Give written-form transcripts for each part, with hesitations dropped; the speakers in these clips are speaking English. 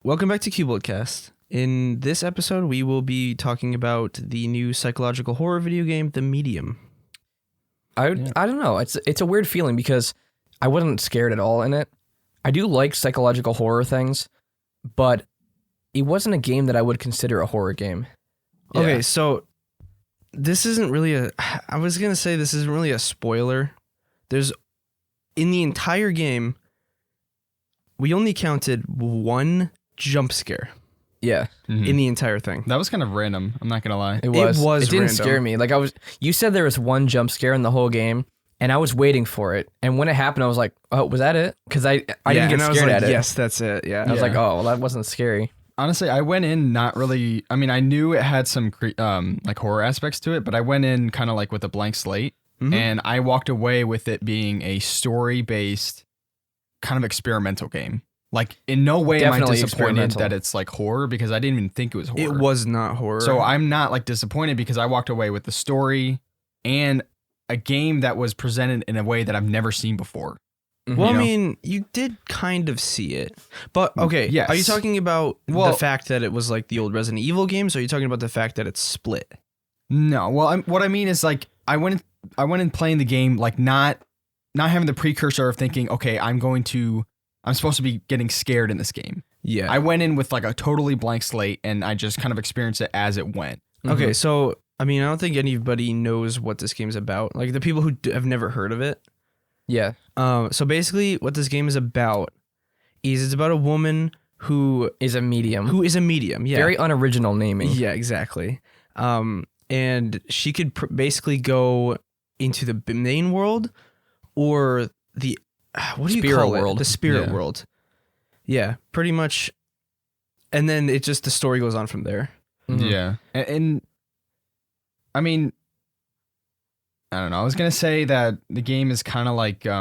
Welcome back to CuboldCast. In this episode, we will be talking about the new psychological horror video game, The Medium. I don't know. It's a weird feeling because I wasn't scared at all in it. I do like psychological horror things, but it wasn't a game that I would consider a horror game. Yeah. Okay, so this isn't really I was going to say this isn't really a spoiler. In the entire game, we only counted one jump scare. Yeah. Mm-hmm. In the entire thing. That was kind of random. I'm not going to lie. It was It didn't random. scare me. You said there was one jump scare in the whole game, and I was waiting for it. And when it happened, I was like, oh, was that it? Because I didn't get scared at it. Yes, that's it. Yeah. I was like, oh, well, that wasn't scary. Honestly, I went in not really. I mean, I knew it had some like horror aspects to it, but I went in kind of like with a blank slate, and I walked away with it being a story-based kind of experimental game. Like, in no way Definitely am I disappointed that it's like horror because I didn't even think it was horror. It was not horror. So I'm not like disappointed because I walked away with the story and a game that was presented in a way that I've never seen before. Well, You know? I mean, you did kind of see it. But, okay, Yes. Are you talking about Well- the fact that it was like the old Resident Evil games, or are you talking about the fact that it's split? No, well, what I mean is like I went in playing the game like not having the precursor of thinking, okay, I'm supposed to be getting scared in this game. Yeah. I went in with like a totally blank slate and I just kind of experienced it as it went. Okay, so, I mean, I don't think anybody knows what this game's about. Like, the people who have never heard of it. Yeah. So basically, what this game is about is it's about a woman who Is a medium. is a medium. Yeah. Very unoriginal naming. Yeah, exactly. And she could basically go into the main world or the what do you Spirit call it? world. The spirit Yeah. world. Yeah, pretty much. And then the story goes on from there. Mhm. Yeah. And I mean, I don't know. I was going to say that the game is kind of like, I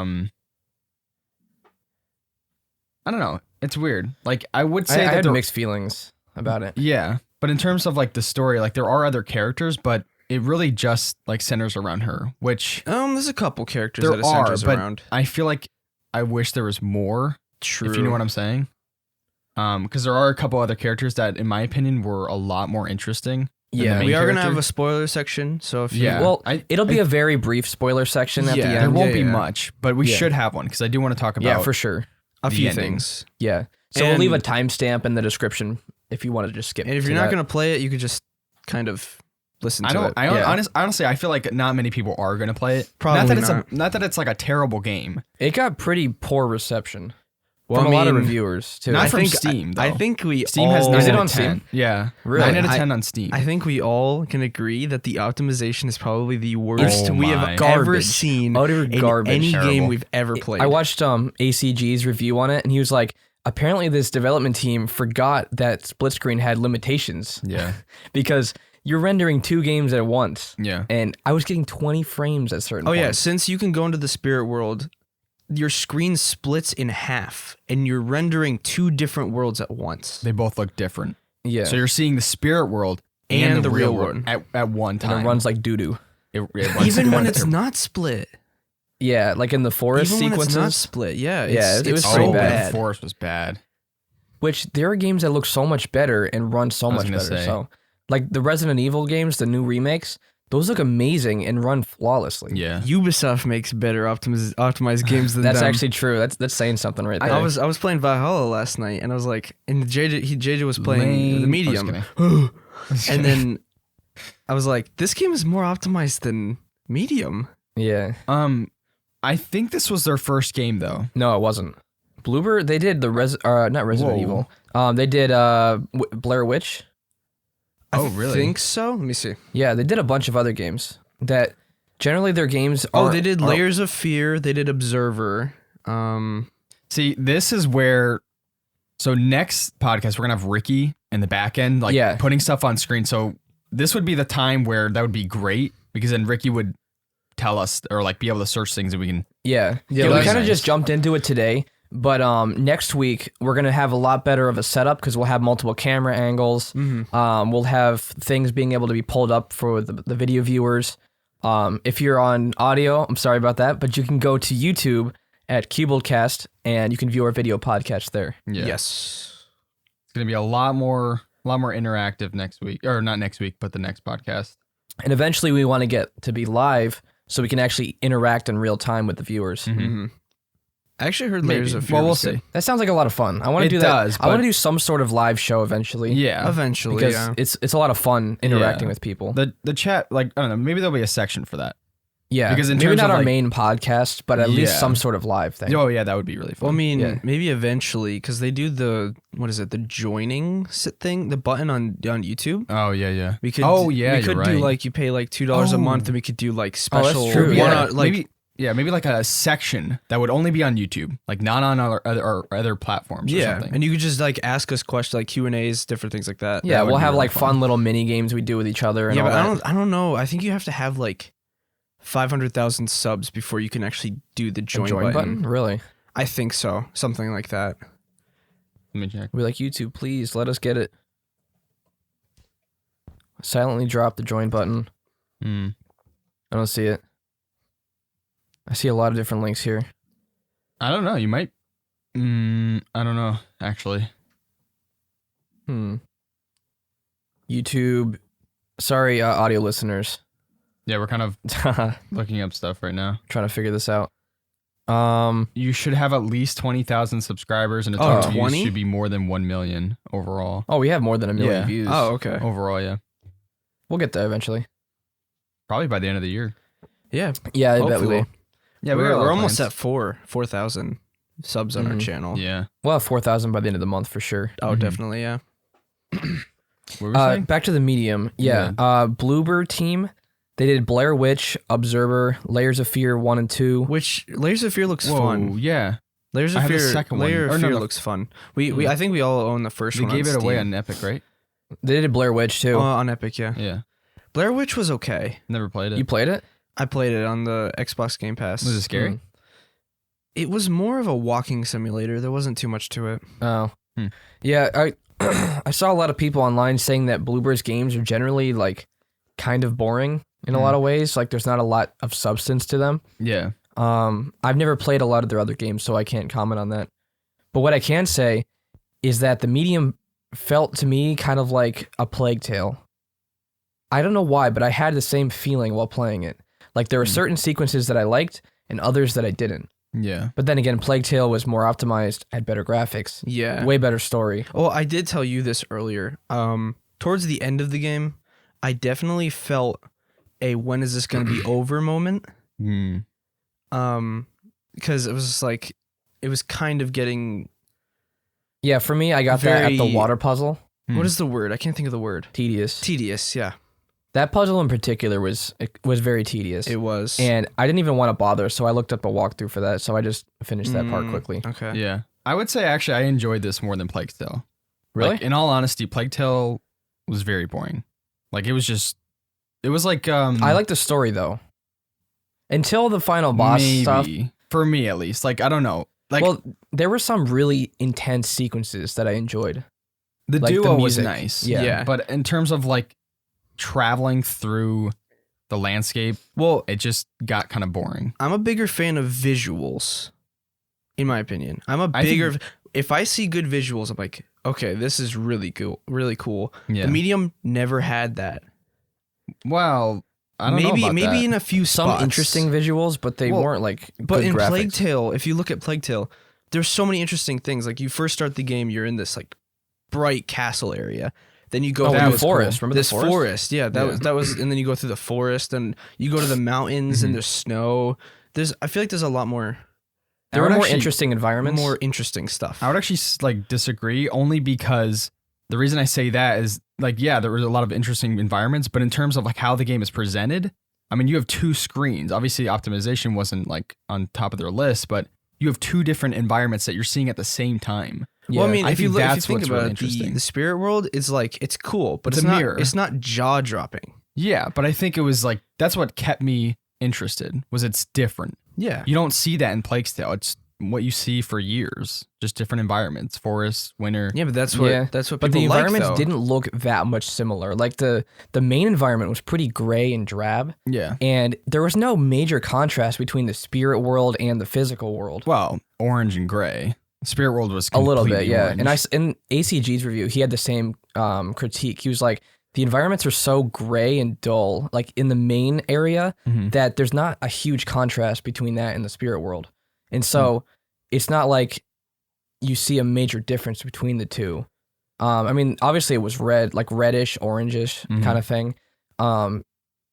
don't know. It's weird. Like, I would say I that had mixed feelings about it. Yeah, but in terms of like the story, like there are other characters, but it really just like centers around her, which There's a couple characters there that it are, centers but around. I feel like I wish there was more. True. If you know what I'm saying. Because there are a couple other characters that, in my opinion, were a lot more interesting. than the Yeah. main We are going to character. have a spoiler section, so if you... Yeah. Well, I- it'll be a very brief spoiler section at the Yeah. There end. won't be yeah. much, but we Yeah. should have one because I do want to talk about. Yeah, for sure. a the few ending. things. Yeah. So we'll leave a And- timestamp in the description if you want to just skip. And if you're not going to play it, you could just kind of listen to it. Honestly, I feel like not many people are going to play it. Probably not that it's like a terrible game. It got pretty poor reception Well, from I a lot of mean, reviewers too. Not I from think, Steam, though. I think we Steam all... has 9 Is it out on of 10. Steam? Yeah. Really? 9 out of I- 10 on Steam. I think we all can agree that the optimization is probably the worst Oh we have my. ever Garbage. seen Utter in garbage. any game Terrible. we've ever played. I watched ACG's review on it, and he was like, apparently this development team forgot that split screen had limitations Yeah. because you're rendering two games at once. Yeah. And I was getting 20 frames at certain Oh points. yeah, since you can go into the spirit world, your screen splits in half, and you're rendering two different worlds at once. They both look different. Yeah. So you're seeing the spirit world and the real world at one time. And it runs like doo-doo. It runs Even when together. it's not split. Yeah, like in the forest Even when sequences. it's not split. Yeah, Yeah, it was it's pretty so bad. bad. The forest was bad. Which there are games that look so much better and run so I was much gonna better. say. So, like the Resident Evil games, the new remakes, those look amazing and run flawlessly. Yeah. Ubisoft makes better optimized games than That's them. actually true. That's saying something right there. I was playing Valhalla last night, and I was like, and JJ was playing Lame. the medium, and then I was like, this game is more optimized than medium. yeah. I think this was their first game though. No, it wasn't. Bloober, they did the not Resident Whoa. Evil. They did Blair Witch. Oh, I really? think so. Let me see. Yeah, they did a bunch of other games that generally their games are. Oh, they did Layers of Fear. They did Observer. See, this is where. So next podcast we're gonna have Ricky in the back end, like Yeah. putting stuff on screen. So this would be the time where that would be great because then Ricky would tell us or like be able to search things and we can. Yeah, Yeah, we that's kind of nice. just jumped into it today. But next week we're gonna have a lot better of a setup because we'll have multiple camera angles. We'll have things being able to be pulled up for the video viewers. If you're on audio, I'm sorry about that, but you can go to YouTube at CuboldCast and you can view our video podcast there. Yeah. Yes. It's gonna be a lot more interactive next week, or not next week, but the next podcast. And eventually we want to get to be live so we can actually interact in real time with the viewers. Mm-hmm. I actually heard Maybe. Layers of Fear. Well, we'll was see. good. That sounds like a lot of fun. I want to do that. Does, I want but- to do some sort of live show eventually. Yeah. Eventually, Because yeah. it's a lot of fun interacting with people. The chat, like, I don't know, maybe there'll be a section for that. Yeah, because in maybe terms not of, our like- main podcast, but at least Yeah. some sort of live thing. Oh yeah, that would be really fun. Well, I mean, Yeah. maybe eventually, because they do the the joining thing, the button on YouTube. Oh yeah. We could. Oh yeah, we could you're do right. like you pay like $2 a Oh. month, and we could do like that's special. true, yeah. like maybe like a section that would only be on YouTube, like not on other platforms. Or something. and you could just like ask us questions, like Q&As, different things like that. Yeah, That would we'll be have really like fun little mini games we do with each other. And Yeah, all but that. I don't know. I think you have to have like 500,000 subs before you can actually do the join, button. Really? I think so, something like that. Let me check. We're like, YouTube, please let us get it. Silently drop the join button. Mm. I don't see it. I see a lot of different links here. I don't know. You might. I don't know. Actually, YouTube. Sorry, audio listeners. yeah, we're kind of Trying looking up stuff right now. to figure this out. You should have at least 20,000 subscribers, and the Oh, total views 20? should be more than 1 million overall. Oh, we have more than 1 million Yeah. views. Oh, okay. Overall, yeah, We'll get there eventually. probably by the end of the year. Yeah, Yeah, I bet we hopefully. will. Yeah, we're almost at 4,000 subs on our channel. Yeah. We'll have 4,000 by the end of the month for sure. Oh, definitely, yeah. What were we saying? Back to the medium. Yeah. Bloober team. They did Blair Witch, Observer, Layers of Fear 1 and 2. Which Layers of Fear looks Whoa, fun. yeah. Layers I of have the Fear, second one. Layer Or of no, Fear no. looks fun. We I think we all own the first They one. gave on it away Steam. on Epic, right? They did Blair Witch too. On Epic, yeah. Yeah. Blair Witch was okay. Never played it. You played it? I played it on the Xbox Game Pass. Was it scary? Mm. It was more of a walking simulator. There wasn't too much to it. Oh. Hmm. Yeah, I saw a lot of people online saying that Bloober's games are generally like kind of boring in a lot of ways. Like there's not a lot of substance to them. Yeah. I've never played a lot of their other games, so I can't comment on that. But what I can say is that the medium felt to me kind of like a Plague Tale. I don't know why, but I had the same feeling while playing it. Like there were certain sequences that I liked and others that I didn't. Yeah. But then again, Plague Tale was more optimized, had better graphics, Yeah. way better story. Well, I did tell you this earlier. Towards the end of the game, I definitely felt a when is this going to be over moment. Mm. Because it was just like, it was kind of getting, Yeah, for me, I got that at the Very- water puzzle. what is the word? I can't think of the word. Tedious. Tedious, yeah. That puzzle in particular was very tedious. It was. And I didn't even want to bother, so I looked up a walkthrough for that, so I just finished that part quickly. Okay. Yeah. I would say actually I enjoyed this more than Plague Tale. Really? Like, in all honesty, Plague Tale was very boring. Like it was like I like the story though. Until the final boss maybe stuff. for me at least. Like I don't know. Like Well, there were some really intense sequences that I enjoyed. the like the duo was music. nice. Yeah. Yeah. But in terms of like traveling through the landscape, Well, it just got kind of boring. I'm a bigger fan of visuals, in my opinion. I'm a I think- bigger. If I see good visuals, I'm like, okay, this is really cool. Really cool. Yeah. The medium never had that. Well, I don't know Maybe about that. in a few Some spots. interesting visuals, but they Well, weren't like But good in graphics. Plague Tale, if you look at Plague Tale, there's so many interesting things. Like you first start the game, you're in this like bright castle area. Then you go Oh, through the this forest. Remember the this forest? Yeah, that was, and then you go through the forest, and you go to the mountains, and there's snow. I feel like there's a lot more There I were would more actually- interesting environments. more interesting stuff. I would actually like disagree only because the reason I say that is like, yeah, there was a lot of interesting environments, but in terms of like how the game is presented, I mean, you have two screens. Obviously, optimization wasn't like on top of their list, but you have two different environments that you're seeing at the same time. Yeah. Well, I mean, I if you think think that's what's about really it, interesting. the spirit world is like it's cool, but It's it's a not. mirror. It's not jaw dropping. Yeah, but I think it was like that's what kept me interested. Was it's different. Yeah. You don't see that in Plague Tale. It's what you see for years, just different environments, forest, winter. Yeah, but that's what Yeah. that's what but people the like, environments though. didn't look that much similar. Like the main environment was pretty gray and drab, Yeah. and there was no major contrast between the spirit world and the physical world. Well, orange and gray. Spirit World was a little bit, completely yeah. orange. And in ACG's review, he had the same critique. He was like, the environments are so gray and dull, like in the main area, that there's not a huge contrast between that and the Spirit World. And so it's not like you see a major difference between the two. I mean, obviously it was red, like reddish, orangish kind of thing.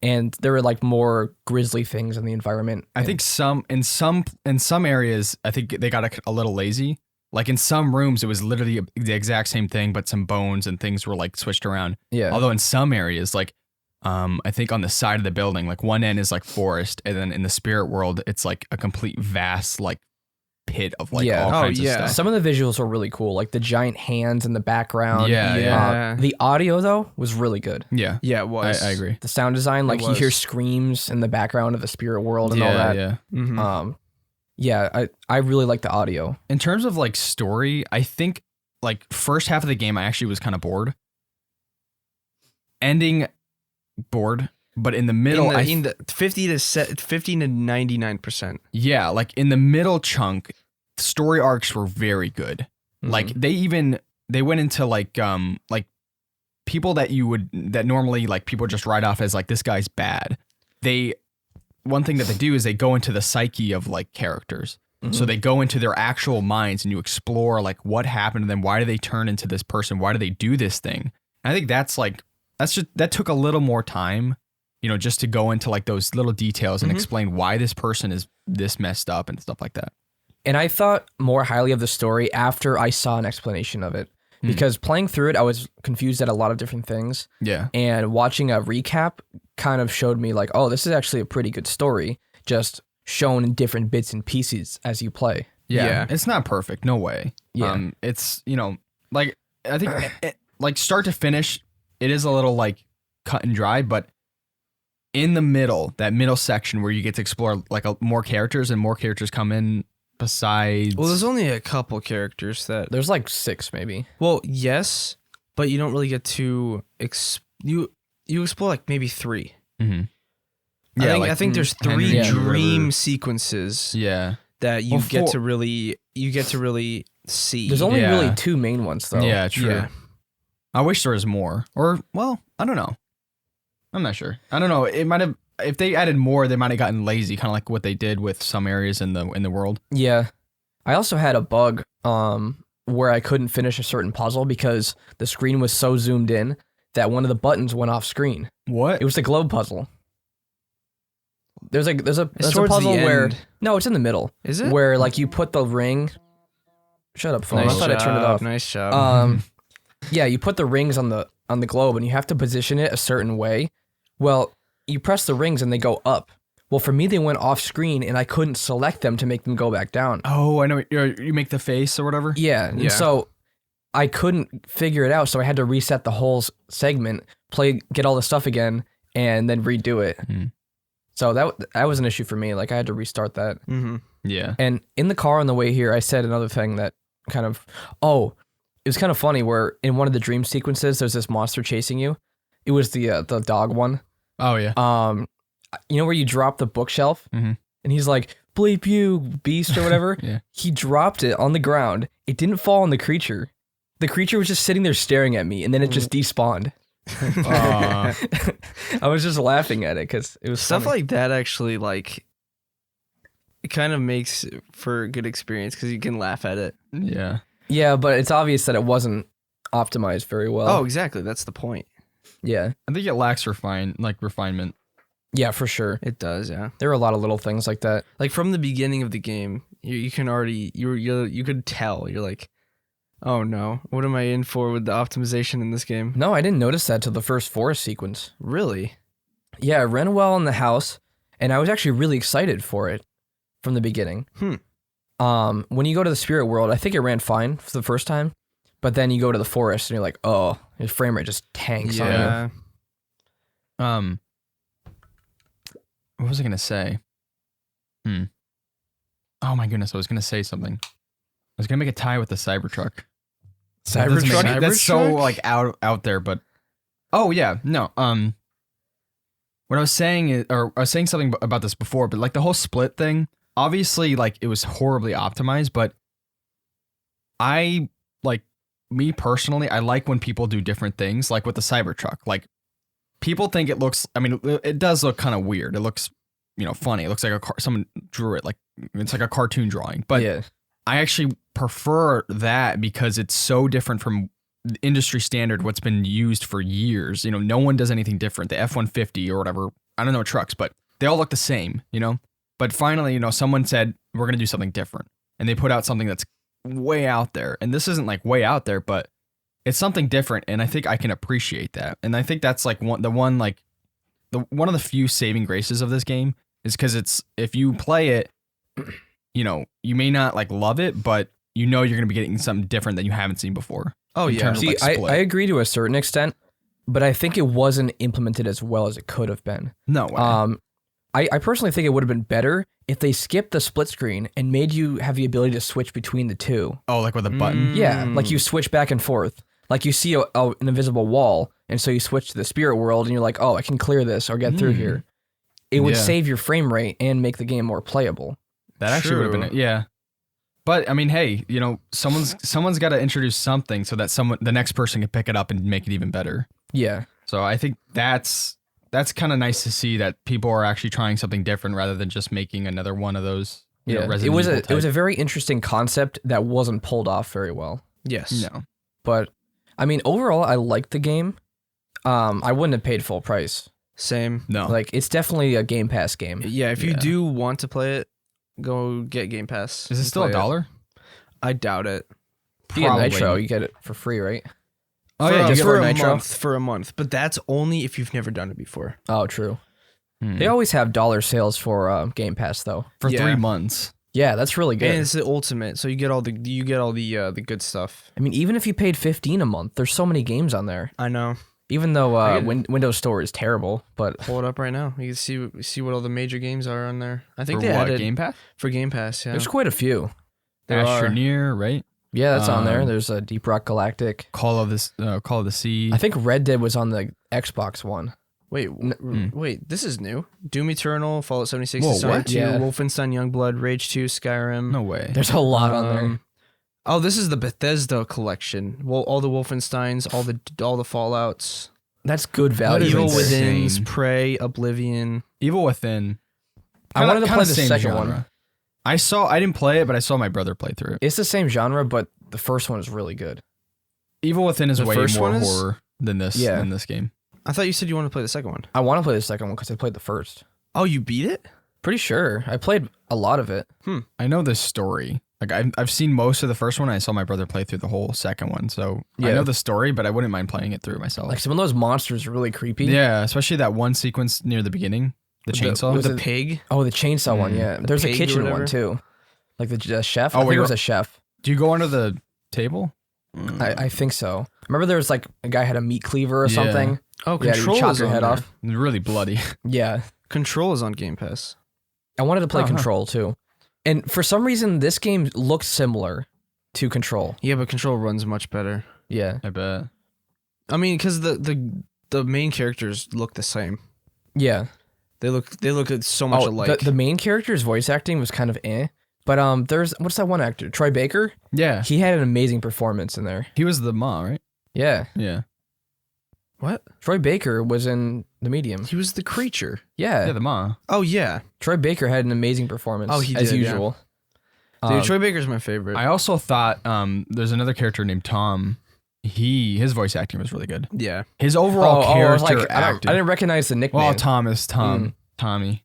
And there were like more grisly things in the environment. I think in some areas, I think they got a little lazy. Like in some rooms, it was literally the exact same thing, but some bones and things were like switched around. Yeah. Although in some areas, like I think on the side of the building, like one end is like forest, and then in the Spirit World, it's like a complete vast like pit of like all kinds of stuff. Some of the visuals were really cool, like the giant hands in the background. Yeah. The audio though was really good. Yeah, it was. I agree. The sound design, like you hear screams in the background of the Spirit World and all that. Yeah. I really like the audio. In terms of like story, I think like first half of the game, I actually was kind of bored. Ending bored, but in the middle, in the 50 to 99%. Yeah, like in the middle chunk, story arcs were very good. Like they went into like people that normally like people just write off as like this guy's bad. One thing that they do is they go into the psyche of like characters. So they go into their actual minds and you explore like what happened to them. Why do they turn into this person? Why do they do this thing? And I think that took a little more time, just to go into like those little details and explain why this person is this messed up and stuff like that. And I thought more highly of the story after I saw an explanation of it. Because playing through it, I was confused at a lot of different things. Yeah. And watching a recap kind of showed me like, oh, this is actually a pretty good story, just shown in different bits and pieces as you play. Yeah. It's not perfect. No way. Yeah. It's, like, I think like start to finish, it is a little like cut and dry, but in the middle, that middle section where you get to explore like more characters and more characters come in besides. Well, there's only a couple characters that. There's like 6 maybe. Well, yes, but you don't really get to you explore like maybe 3. Yeah, I think there's 3 Henry dream River. sequences. Yeah. That you get to really see. There's only really 2 main ones though. Yeah, true. Yeah. I wish there was more. Or, well, I don't know. I'm not sure. I don't know. It might have, if they added more, they might have gotten lazy, kind of like what they did with some areas in the world. Yeah. I also had a bug where I couldn't finish a certain puzzle because the screen was so zoomed in that one of the buttons went off screen. What? It was the globe puzzle. There's a towards puzzle the where end. no, it's in the middle. Is it? Where like you put the ring. Shut up, phone. I thought I turned it off. Nice job. Yeah, you put the rings on the globe and you have to position it a certain way. Well, you press the rings and they go up. Well, for me, they went off screen and I couldn't select them to make them go back down. Oh, I know. You make the face or whatever? Yeah. And so I couldn't figure it out. So I had to reset the whole segment, get all the stuff again, and then redo it. So that was an issue for me. Like I had to restart that. Yeah. And in the car on the way here, I said another thing that kind of, it was kind of funny where in one of the dream sequences, there's this monster chasing you. It was the dog one. Oh, yeah. You know where you drop the bookshelf? And he's like, bleep you, beast or whatever? Yeah. He dropped it on the ground. It didn't fall on the creature. The creature was just sitting there staring at me, and then it just despawned. I was just laughing at it because it was Stuff funny. like that actually, like, it kind of makes for a good experience because you can laugh at it. Yeah. Yeah, but it's obvious that it wasn't optimized very well. Oh, exactly. That's the point. Yeah. I think it lacks refinement. Yeah, for sure. It does, yeah. There were a lot of little things like that. Like from the beginning of the game, you can already you could tell. You're like, oh no, what am I in for with the optimization in this game? No, I didn't notice that till the first forest sequence. Really? Yeah, it ran well in the house, and I was actually really excited for it from the beginning. When you go to the spirit world, I think it ran fine for the first time, but then you go to the forest and you're like, oh, your frame rate just tanks on you. What was I gonna say? Oh my goodness, I was gonna say something. I was gonna make a tie with the Cybertruck. Cybertruck? That's so like out there, but oh yeah, no. What I was saying is, or I was saying something about this before, but like the whole split thing, obviously like it was horribly optimized, but I like me personally. I like when people do different things, like with the Cybertruck. Like people think it looks. I mean, it does look kind of weird. It looks, funny. It looks like someone drew it. Like it's like a cartoon drawing. But yeah. I actually prefer that because it's so different from the industry standard, what's been used for years. No one does anything different. The F-150 or whatever. I don't know trucks, but they all look the same. But finally, someone said we're gonna do something different, and they put out something that's way out there. And this isn't like way out there, but it's something different, and I think I can appreciate that. And I think that's like one of the few saving graces of this game is because if you play it, you may not like love it, but you're gonna be getting something different that you haven't seen before. Oh yeah. See, I agree to a certain extent, but I think it wasn't implemented as well as it could have been. No way. I personally think it would have been better if they skipped the split screen and made you have the ability to switch between the two. Oh, like with a button? Yeah, like you switch back and forth. Like you see an invisible wall, and so you switch to the spirit world, and you're like, oh, I can clear this or get through here. It would save your frame rate and make the game more playable. That actually would have been it, yeah. But I mean, hey, someone's got to introduce something so that the next person can pick it up and make it even better. Yeah. So I think that's kind of nice to see that people are actually trying something different rather than just making another one of those. Resident it was Evil it was a very interesting concept that wasn't pulled off very well. Yes. No. But I mean, overall, I liked the game. I wouldn't have paid full price. Same. No. Like it's definitely a Game Pass game. Yeah, if you do want to play it, go get Game Pass. Is it still $1? I doubt it. If you get Nitro, you get it for free, right? Oh, yeah, just for for a Nitro? month. For a month, but that's only if you've never done it before. Oh, true. They always have dollar sales for Game Pass though. For Yeah. 3 months. Yeah, that's really good. And it's the ultimate, so you get all the the good stuff. I mean, even if you paid $15 a month, there's so many games on there. I know. Even though Windows Store is terrible, but Pull it up right now. You can see what all the major games are on there. I think For they what, added Game Pass? for Game Pass. Yeah, there's quite a few. There are. Astroneer, right? Yeah, that's on there. There's a Deep Rock Galactic. Call of the Sea. I think Red Dead was on the Xbox One. Wait, wait. This is new. Doom Eternal, Fallout 76, Whoa, Dishonored what? 2, Yeah. Wolfenstein Youngblood, Rage 2, Skyrim. No way. There's a lot on there. Oh, this is the Bethesda collection. Well, all the Wolfensteins, all the Fallouts. That's good value. Evil insane. Within's, Prey, Oblivion. Evil Within. I wanted to Kinda play the same second genre. one. I didn't play it, but I saw my brother play through it. It's the same genre, but the first one is really good. Evil Within is The way first more one is- horror than this game. I thought you said you wanted to play the second one. I want to play the second one because I played the first. Oh, you beat it? Pretty sure. I played a lot of it. I know this story. Like I've seen most of the first one. I saw my brother play through the whole second one, so I Yeah. know the story, but I wouldn't mind playing it through myself. Like some of those monsters are really creepy. Yeah, especially that one sequence near the beginning, the chainsaw. With Was the it- pig? Oh, the chainsaw one. Yeah. There's a pig or kitchen whatever? one too. Like the chef. Oh, I think wait, it was a chef. Do you go under the table? I think so. Remember there was like a guy had a meat cleaver or Yeah. something. Oh, Yeah, Control you chop is your on head there. off. It's really bloody. Yeah. Control is on Game Pass. I wanted to play Uh-huh. Control too. And for some reason, this game looks similar to Control. Yeah, but Control runs much better. Yeah. I bet. I mean, because the main characters look the same. Yeah. They look so much alike. The main character's voice acting was kind of eh. But there's what's that one actor? Troy Baker? Yeah, He had an amazing performance in there. he was the Ma, right? Yeah. Yeah. What? Troy Baker was in The Medium. He was the creature. Yeah. Yeah, the Ma. Oh yeah, Troy Baker had an amazing performance. Oh, he as did, yeah. usual. dude. Troy Baker's my favorite. I also thought there's another character named Tom. His voice acting was really good. yeah. His overall I was character like, I acting. didn't recognize the nickname. Well, Tom is Tommy.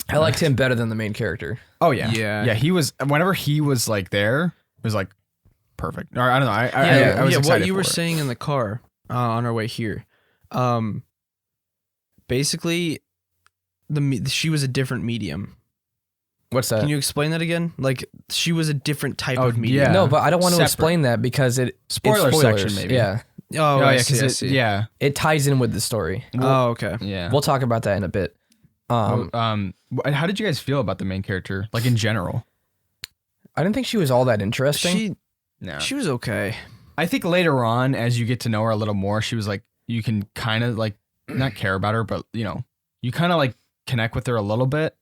I liked him better than the main character. Oh yeah, Yeah. yeah. He was whenever he was like there, it was like perfect. Or I don't know. I was yeah. excited What you for were it. saying in the car on our way here, basically, she was a different medium. What's that? Can you explain that again? Like she was a different type Oh, of medium. yeah. No, but I don't want to Separate. explain that because it's Spoiler spoilers. section, maybe. Yeah. Oh, Oh I yeah, see, I because see. yeah, It ties in with the story. Oh, okay. yeah. We'll talk about that in a bit. How did you guys feel about the main character, like in general? I didn't think she was all that interesting. No. She was okay. I think later on, as you get to know her a little more, she was like, you can kind of like not care about her, but you kind of like connect with her a little bit.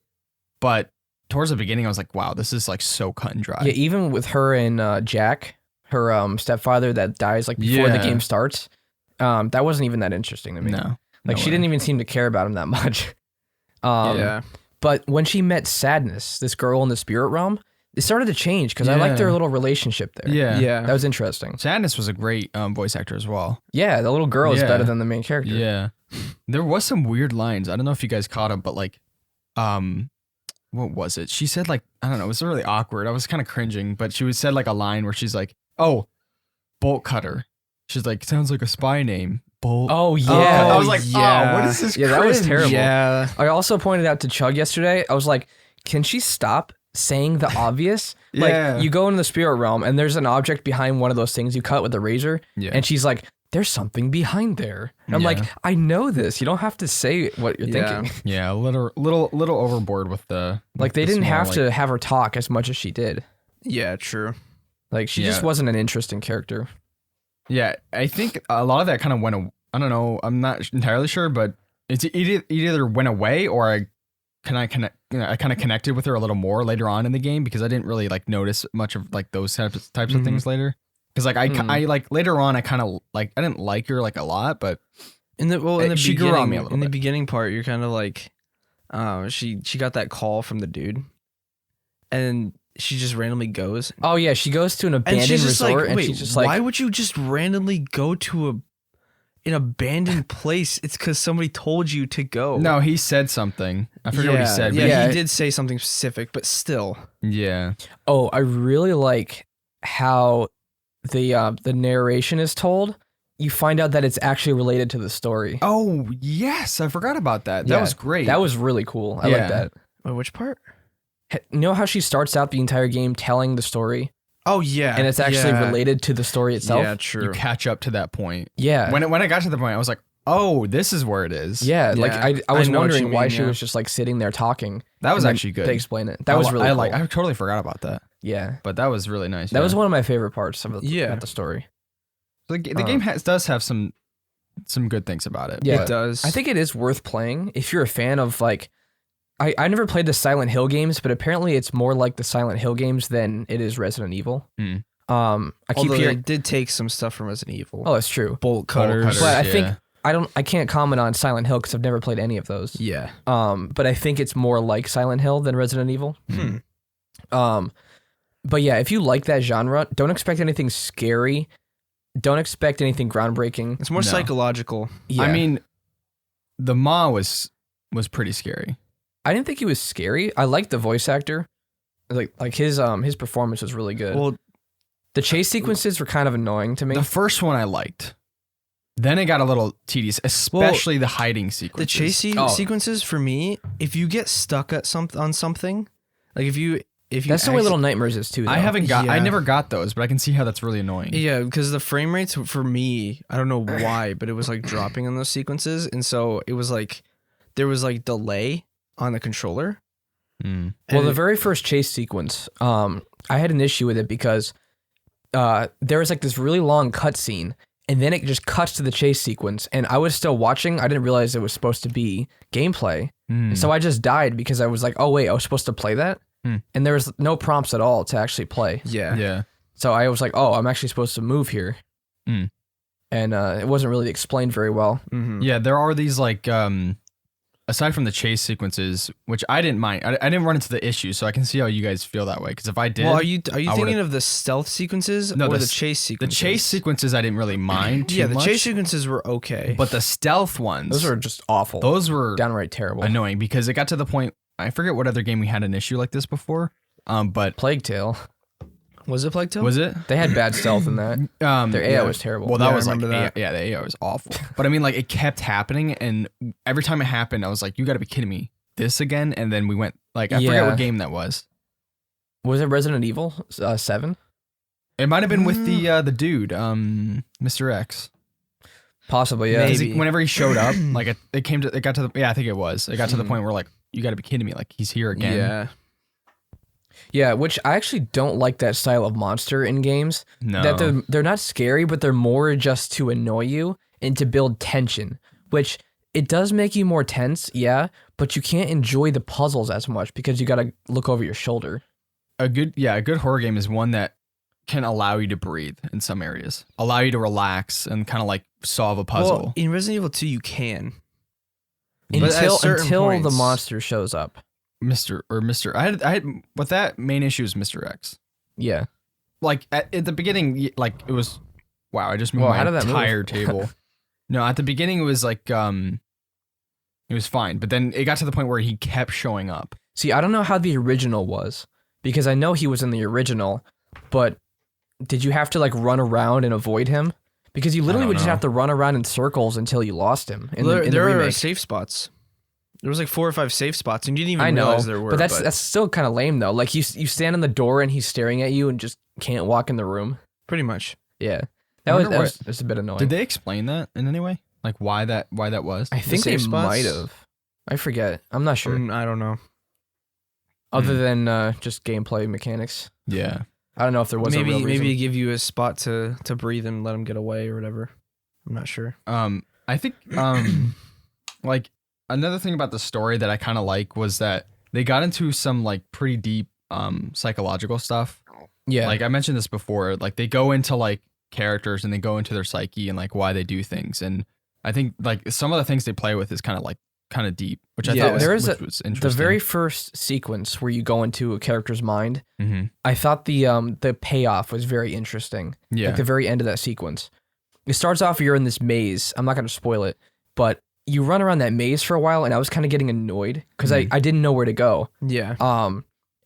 But towards the beginning, I was like, wow, this is like so cut and dry. Yeah, even with her and Jack, her stepfather that dies like before the game starts. That wasn't even that interesting to me. No. Like she didn't even seem to care about him that much. But when she met Sadness, this girl in the spirit realm, it started to change because I liked their little relationship there. Yeah. That was interesting. Sadness was a great voice actor as well. Yeah, the little girl is better than the main character. Yeah. There was some weird lines. I don't know if you guys caught them, but like, what was it? She said like, I don't know, it was really awkward. I was kind of cringing, but she said like a line where she's like, oh, Bolt Cutter. She's like, sounds like a spy name. Bolt. Oh, yeah. I was like, oh, what is this? Yeah, that was terrible. Yeah. I also pointed out to Chug yesterday, I was like, can she stop saying the obvious? Like, you go into the spirit realm and there's an object behind one of those things you cut with a razor. Yeah. And she's like, there's something behind there. And I'm like, I know this. You don't have to say what you're thinking. Yeah, a little overboard with the... Like, they didn't have to have her talk as much as she did. Yeah, true. Like, she just wasn't an interesting character. Yeah, I think a lot of that kind of went... I don't know. I'm not entirely sure, but it either went away or I kind of connected with her a little more later on in the game because I didn't really like notice much of like those types of things later. Because like I like later on I kind of like I didn't like her like a lot, but she grew on me a little bit. In the beginning part, you're kind of like, she got that call from the dude, and she just randomly goes. Oh yeah, she goes to an abandoned resort, and she's just like, why would you just randomly go to an abandoned place? It's because somebody told you to go. No, he said something. I forget what he said. Yeah, he did say something specific, but still. Yeah. Oh, I really like how the narration is told. You find out that it's actually related to the story. Oh, yes. I forgot about that. That was great. That was really cool. I like that. Wait, which part? You know how she starts out the entire game telling the story? Oh, yeah. And it's actually related to the story itself? Yeah, true. You catch up to that point. Yeah. When I got to the point, I was like, oh, this is where it is. Yeah, like I was wondering why she was just like sitting there talking. That was actually good. They explain it. That was really cool. I totally forgot about that. Yeah. But that was really nice. That was one of my favorite parts of the story. The game does have some good things about it. Yeah, it does. I think it is worth playing if you're a fan of like... I never played the Silent Hill games, but apparently it's more like the Silent Hill games than it is Resident Evil. I keep hearing it did take some stuff from Resident Evil. Oh, that's true. Bolt cutters. But I think I can't comment on Silent Hill because I've never played any of those. Yeah. But I think it's more like Silent Hill than Resident Evil. But yeah, if you like that genre, don't expect anything scary. Don't expect anything groundbreaking. It's more psychological. Yeah. I mean, the Ma was pretty scary. I didn't think he was scary. I liked the voice actor. Like his performance was really good. Well, the chase sequences were kind of annoying to me. The first one I liked. Then it got a little tedious, especially the hiding sequences. The chase sequences for me, if you get stuck at on something, like if you that's the way Little Nightmares is too. Though. I never got those, but I can see how that's really annoying. Yeah, because the frame rates for me, I don't know why, but it was like dropping in those sequences, and so it was like there was like delay on the controller. Well, the very first chase sequence, I had an issue with it because there was like this really long cutscene, and then it just cuts to the chase sequence, and I was still watching. I didn't realize it was supposed to be gameplay, and so I just died because I was like, oh wait, I was supposed to play that, and there was no prompts at all to actually play. Yeah. So I was like, oh, I'm actually supposed to move here, and it wasn't really explained very well. Yeah, there are these like aside from the chase sequences, which I didn't mind, I didn't run into the issue, so I can see how you guys feel that way. Because if I did, well, are you thinking of the stealth sequences or the chase sequences? The chase sequences I didn't really mind too much. Chase sequences were okay, but the stealth ones, those were just awful. Those were downright terrible, annoying because it got to the point. I forget what other game we had an issue like this before. But Plague Tale. Was it Plague Tale? Was it? They had bad stealth in that. Their AI was terrible. Well, that was like, the AI was awful. But I mean, like, it kept happening, and every time it happened, I was like, you got to be kidding me. This again? And then we went, like, I forget what game that was. Was it Resident Evil 7? It might have been with the dude, Mr. X. Possibly, yeah. Maybe. Whenever he showed up, like, it got to the, I think it was. It got to the point where, like, you got to be kidding me. Like, he's here again. Yeah. Yeah, which I actually don't like that style of monster in games. No. That they're not scary, but they're more just to annoy you and to build tension, which it does make you more tense, yeah, but you can't enjoy the puzzles as much because you got to look over your shoulder. A good horror game is one that can allow you to breathe in some areas, allow you to relax and kind of like solve a puzzle. Well, in Resident Evil 2, you can. Until the points- monster shows up. Mr. I had what that main issue is Mr. X. Yeah. Like at the beginning, like it was, wow, I just moved How my did that move? entire table. No, at the beginning it was like, it was fine, but then it got to the point where he kept showing up. See, I don't know how the original was because I know he was in the original, but did you have to like run around and avoid him? Because you literally would just have to run around in circles until you lost him. In the There are remake. safe spots. There was like 4 or 5 safe spots, and you didn't even I know, realize there were. but that's still kind of lame though. Like you stand in the door and he's staring at you and just can't walk in the room. pretty much. Yeah, I wonder was just a bit annoying. Did they explain that in any way? Like why that was? I think they safe spots? might have. I forget. I'm not sure. I don't know. Other than just gameplay mechanics. Yeah. I don't know if there was a real reason. Maybe give you a spot to breathe and let him get away or whatever. I'm not sure. I think like another thing about the story that I kind of like was that they got into some like pretty deep psychological stuff. Yeah. Like I mentioned this before, like they go into like characters and they go into their psyche and like why they do things, and I think like some of the things they play with is kind of deep, which I thought was, there is which was interesting. the very first sequence where you go into a character's mind. Mhm. I thought the payoff was very interesting. Yeah. Like the very end of that sequence. It starts off, you're in this maze. I'm not going to spoil it, but you run around that maze for a while, and I was kind of getting annoyed because I didn't know where to go. Yeah.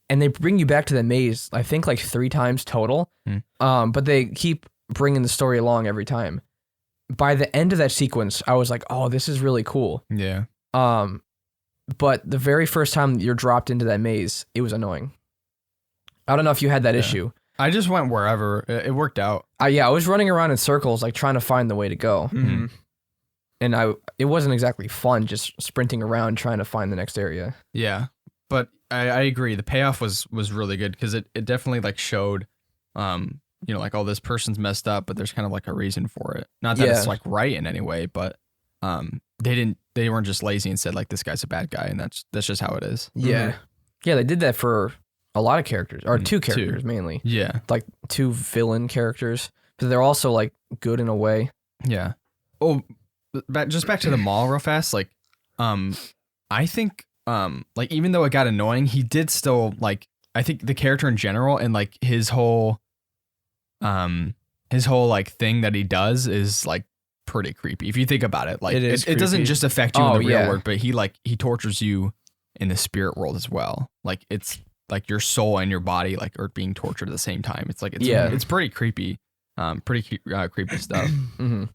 And they bring you back to the maze, I think like 3 times total. But they keep bringing the story along every time. By the end of that sequence, I was like, oh, this is really cool. Yeah. But the very first time you're dropped into that maze, it was annoying. I don't know if you had that issue. I just went wherever. It worked out. I was running around in circles, like trying to find the way to go. Mhm. And it wasn't exactly fun just sprinting around trying to find the next area. Yeah. But I agree. The payoff was really good because it definitely like showed, like, oh, this person's messed up, but there's kind of like a reason for it. Not that it's like right in any way, but they weren't just lazy and said like this guy's a bad guy, and that's just how it is. Yeah. Yeah, they did that for a lot of characters, or 2 characters mainly. Yeah. Like 2 villain characters, but they're also like good in a way. Yeah. Oh, back to the mall real fast. Like, I think, like even though it got annoying, he did still like. I think the character in general and like his whole like thing that he does is like pretty creepy. If you think about it, like it doesn't just affect you in the real world, but he tortures you in the spirit world as well. Like it's like your soul and your body like are being tortured at the same time. It's like it's pretty creepy. Creepy stuff. Mm-hmm.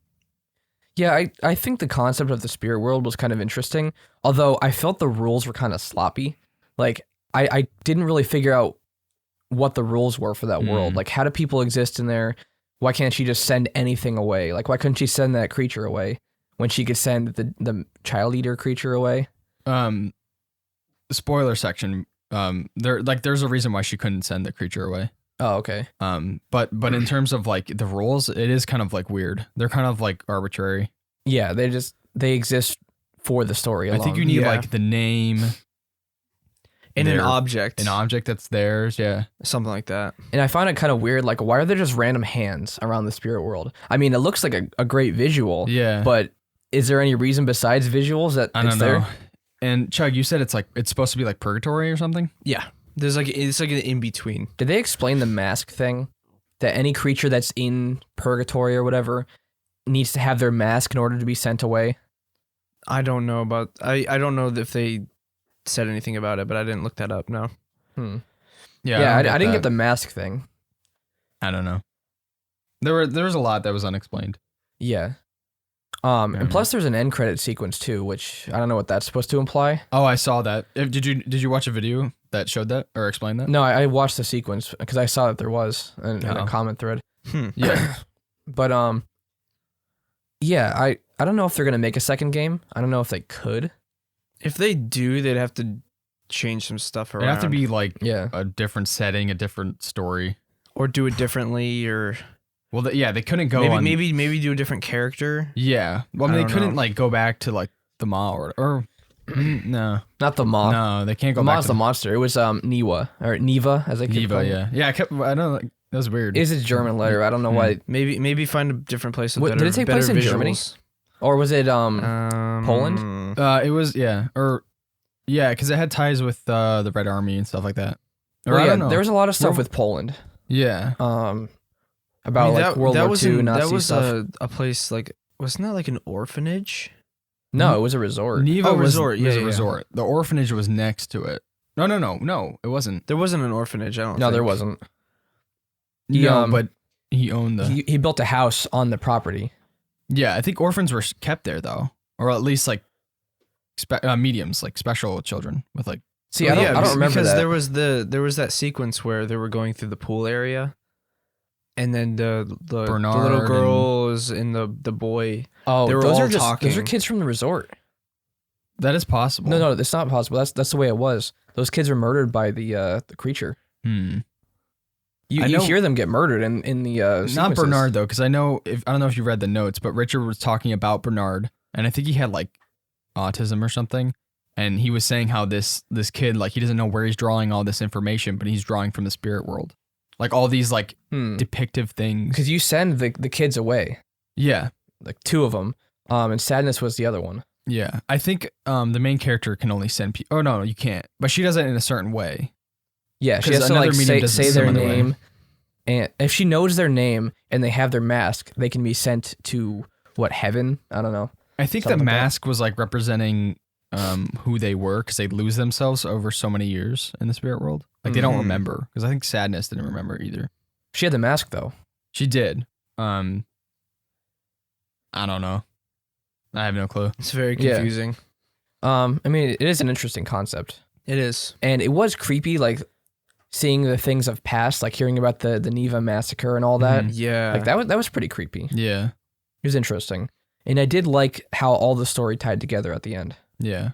Yeah, I think the concept of the spirit world was kind of interesting, although I felt the rules were kind of sloppy. Like, I didn't really figure out what the rules were for that world. Like, how do people exist in there? Why can't she just send anything away? Like, why couldn't she send that creature away when she could send the child eater creature away? The spoiler section, there's a reason why she couldn't send the creature away. Oh, okay. But in terms of like the rules, it is kind of like weird. They're kind of like arbitrary. Yeah, they exist for the story alone. I think you need like the name and an object that's theirs. Yeah, something like that. And I find it kind of weird. Like, why are there just random hands around the spirit world? I mean, it looks like a great visual. Yeah, but is there any reason besides visuals that I don't know? There? And Chug, you said it's supposed to be like purgatory or something. Yeah. It's like an in-between. Did they explain the mask thing? That any creature that's in purgatory or whatever needs to have their mask in order to be sent away? I don't know about... I don't know if they said anything about it, but I didn't look that up, no. Yeah, I didn't get the mask thing. I don't know. There was a lot that was unexplained. Yeah. And plus there's an end credit sequence too, which I don't know what that's supposed to imply. Oh, I saw that. Did you watch a video that showed that or explained that? No, I watched the sequence because I saw that there was in a comment thread. Yeah. But yeah, I don't know if they're gonna make a second game. I don't know if they could. If they do, they'd have to change some stuff around. It'd have to be like a different setting, a different story, or do it differently, or well, they couldn't go maybe do a different character. Yeah, well, I mean, they couldn't like go back to like the Ma or no, not the Ma. No, they can't go the back. Ma's the monster. It was Neva, as I keep calling it. Yeah. I don't That was weird. Is a German letter. I don't know why. Maybe find a different place with What, better. did it take better place in visuals. Germany? Or was it Poland? It was because it had ties with the Red Army and stuff like that. Or Well, I yeah, don't know. there was a lot of stuff with Poland. Yeah. About like World War II Nazi that was stuff. a place like wasn't that like an orphanage? No, it was a resort. Neva Oh, was, resort. was Yeah, a yeah. resort. The orphanage was next to it. No, it wasn't. There wasn't an orphanage. I don't. No, think. there wasn't. No, but he owned the. He built a house on the property. Yeah, I think orphans were kept there though, or at least like mediums, like special children with like. See, I don't remember because that. there was that sequence where they were going through the pool area, and then the Bernard little girls and the boy. Oh, they were those all are just talking. those are kids from the resort. That is possible. No, that's not possible. That's the way it was. Those kids were murdered by the creature. I You know- hear them get murdered in the Not sequences. Bernard though, because I don't know if you read the notes, but Richard was talking about Bernard, and I think he had like autism or something, and he was saying how this kid, like, he doesn't know where he's drawing all this information, but he's drawing from the spirit world, like all these like depictive things. Because you send the kids away, Yeah, like 2 of them, and Sadness was the other one. yeah. I think the main character can only send people. Oh no, you can't. But she does it in a certain way. Yeah, she 'Cause has to another like medium say does it their similar way. name, and if she knows their name and they have their mask, they can be sent to heaven? I don't know. I think Something the like that. mask was like representing who they were, because they lose themselves over so many years in the spirit world. Like they don't remember, because I think Sadness didn't remember either. She had the mask though. She did. I don't know. I have no clue. It's very Yeah. confusing. I mean, it is an interesting concept, It is. and it was creepy, like seeing the things of past, like hearing about the Neva massacre and all that. Yeah. Like that was pretty creepy. Yeah. It was interesting, and I did like how all the story tied together at the end. Yeah.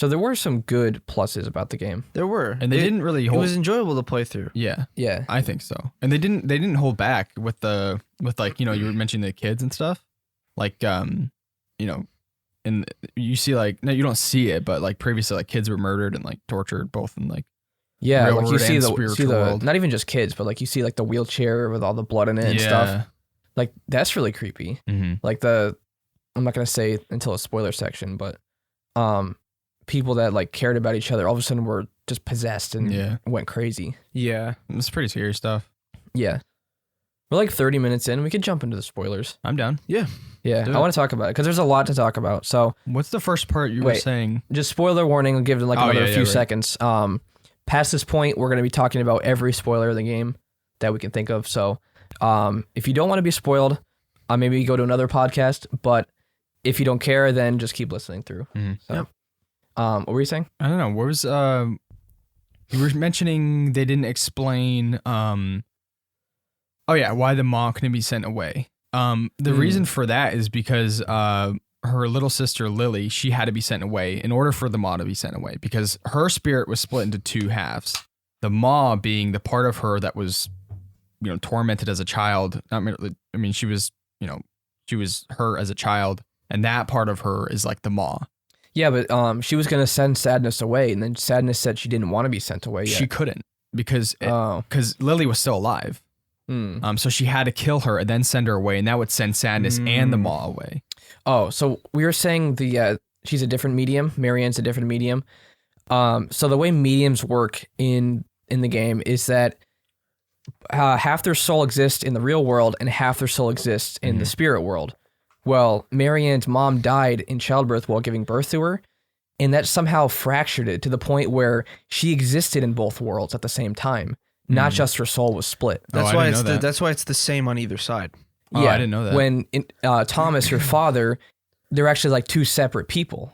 So there were some good pluses about the game. There were. And they didn't really It hold. was enjoyable to play through. Yeah, Yeah. I think so. And they didn't hold back with like, you know, you were mentioning the kids and stuff. Like you know, and you see like, no, you don't see it, but like previously like kids were murdered and like tortured both in like Yeah, real like you world see and the spiritual world. not even just kids, but like you see like the wheelchair with all the blood in it and stuff. Like that's really creepy. Mm-hmm. Like I'm not gonna say until a spoiler section, but people that like cared about each other all of a sudden were just possessed and went crazy. Yeah. It's pretty scary stuff. Yeah, we're like 30 minutes in. We could jump into the spoilers. I'm down. Yeah, Do I it. want to talk about it because there's a lot to talk about. So What's the first part you were Wait. saying? just spoiler warning. I'll give it like another few right. seconds. Past this point, we're gonna be talking about every spoiler of the game that we can think of. So if you don't want to be spoiled, maybe go to another podcast. But if you don't care, then just keep listening through. Mhm. So, Yep. what were you saying? I don't know. What was you were mentioning they didn't explain why the mom couldn't be sent away. The reason for that is because her little sister Lily, she had to be sent away in order for the maw to be sent away, because her spirit was split into 2 halves. The maw being the part of her that was, you know, tormented as a child. Not merely, I mean, she was her as a child, and that part of her is like the maw. Yeah, but she was gonna send Sadness away, and then Sadness said she didn't want to be sent away yet. She couldn't because Oh. Lily was still alive. So she had to kill her and then send her away, and that would send Sadness and the maw away. Oh, so we were saying she's a different medium. Marianne's a different medium. So the way mediums work in the game is that half their soul exists in the real world and half their soul exists in the spirit world. Well, Marianne's mom died in childbirth while giving birth to her, and that somehow fractured it to the point where she existed in both worlds at the same time. Not just her soul was split. That's I why didn't it's know that. that's why it's the same on either side. Oh, I didn't know that. When Thomas, her father, they're actually like 2 separate people.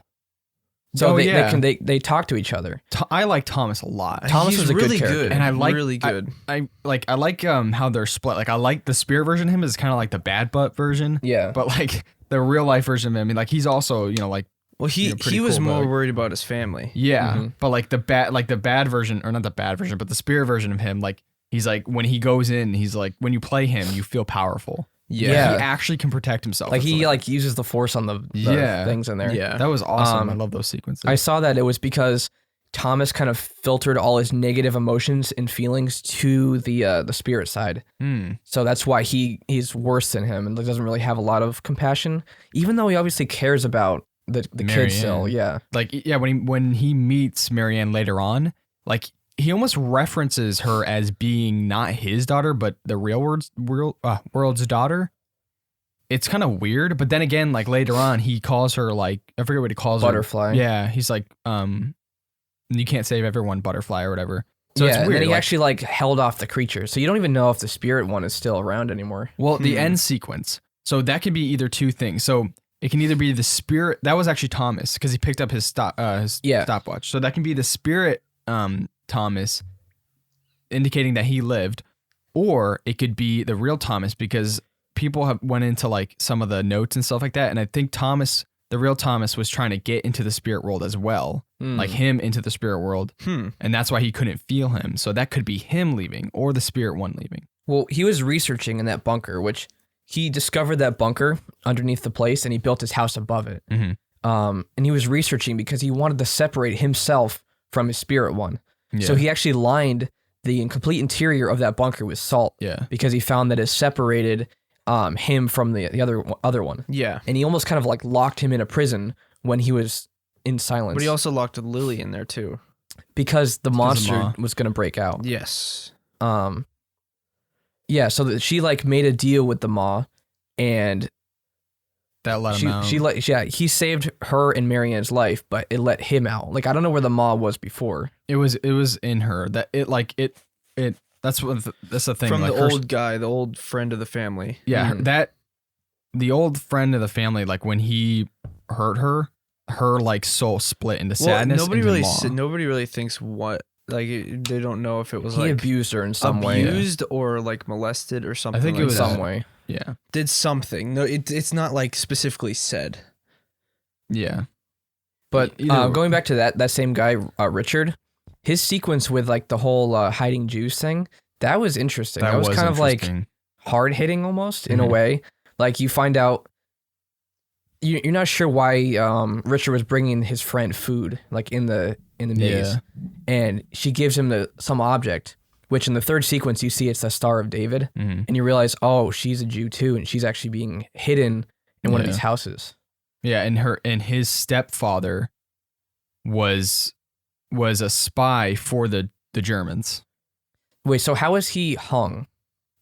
So they talk to each other. I like Thomas a lot. Thomas He's was a good really character. And I like really good. I like how they're split. Like I like the spirit version of him is kind of like the bad butt version. Yeah. But like the real life version of him, I mean, like he's also, you know, like Well, he pretty was cool, but, more like- worried about his family. yeah. But like the bad version, or not the bad version, but the spirit version of him, like he's like when he goes in, he's like when you play him, you feel powerful. Yeah. He actually can protect himself. Like It's he like uses the force on the Yeah. things in there. Yeah. that was awesome. I love those sequences. I saw that it was because Thomas kind of filtered all his negative emotions and feelings to the spirit side. So that's why he's worse than him and doesn't really have a lot of compassion, even though he obviously cares about the kid still. Yeah. Like, yeah, when he meets Marianne later on, like he almost references her as being not his daughter, but the real world's daughter. It's kind of weird, but then again, like later on, he calls her like, I forget what he calls Butterfly. her. Yeah, he's like, you can't save everyone, Butterfly or whatever. So it's and weird. then he actually like held off the creature, so you don't even know if the spirit one is still around anymore. Well, the end sequence. So that could be either two things. So it can either be the spirit. That was actually Thomas because he picked up his stopwatch. So that can be the spirit Thomas, indicating that he lived, or it could be the real Thomas because people have went into like some of the notes and stuff like that, and I think Thomas, the real Thomas, was trying to get into the spirit world as well, like him into the spirit world, and that's why he couldn't feel him. So that could be him leaving or the spirit one leaving. Well, he was researching in that bunker, which he discovered that bunker underneath the place, and he built his house above it. And he was researching because he wanted to separate himself from his spirit one. Yeah. So he actually lined the complete interior of that bunker with salt. Yeah. Because he found that it separated him from the other one. Yeah. And he almost kind of like locked him in a prison when he was in silence. But he also locked Lily in there too. Because the monster was going to break out. Yes. Yeah, so that she like made a deal with the Maw, and that let him out. He saved her and Marianne's life, but it let him out. Like I don't know where the Maw was before. It was in her that it that's the thing from like the old guy, the old friend of the family. Yeah, that the old friend of the family, like when he hurt her like soul split into sadness. Nobody really thinks what. Like they don't know if it was he abused her in some way, or like molested or something. I think it was some way. Yeah, did something. No, it's not like specifically said. Yeah, but going back to that same guy, Richard, his sequence with like the whole hiding Jews thing, that was interesting. That was kind of like hard hitting almost in a way. Like you find out. You're not sure why Richard was bringing his friend food, like in the maze, and she gives him some object, which in the third sequence you see it's the Star of David, and you realize, oh, she's a Jew too, and she's actually being hidden in one of these houses. Yeah, and his stepfather was a spy for the Germans. Wait, so how was he hung?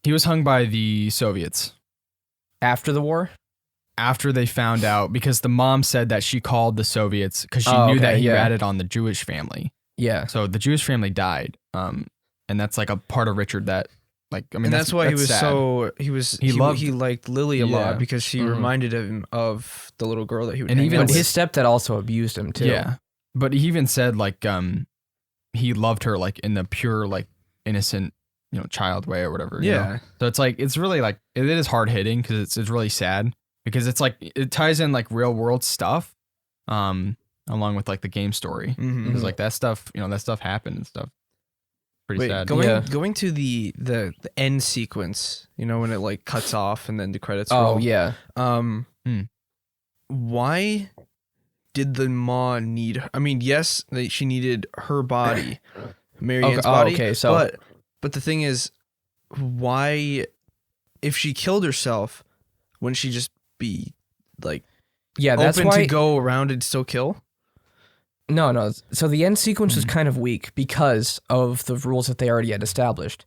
He was hung by the Soviets after the war. After they found out, because the mom said that she called the Soviets because she knew that he ratted on the Jewish family. Yeah. So the Jewish family died. And that's like a part of Richard that, like, I mean, and that's why he was sad. He liked Lily a lot because she reminded him of the little girl that he would. And even his stepdad also abused him too. Yeah. But he even said like, he loved her like in the pure, like innocent, child way or whatever. Yeah. So it's like, it's really like, it is hard hitting because it's really sad. Because it's like it ties in like real world stuff, along with like the game story. Because like that stuff, that stuff happened and stuff. Pretty sad. Going to the end sequence, when it like cuts off and then the credits roll. Oh yeah. Why did the Maw need? I mean, yes, she needed her body, Marianne's body. Okay, so but the thing is, why, if she killed herself, wouldn't she just be like that's open why to go around and still kill? No. So the end sequence was kind of weak because of the rules that they already had established.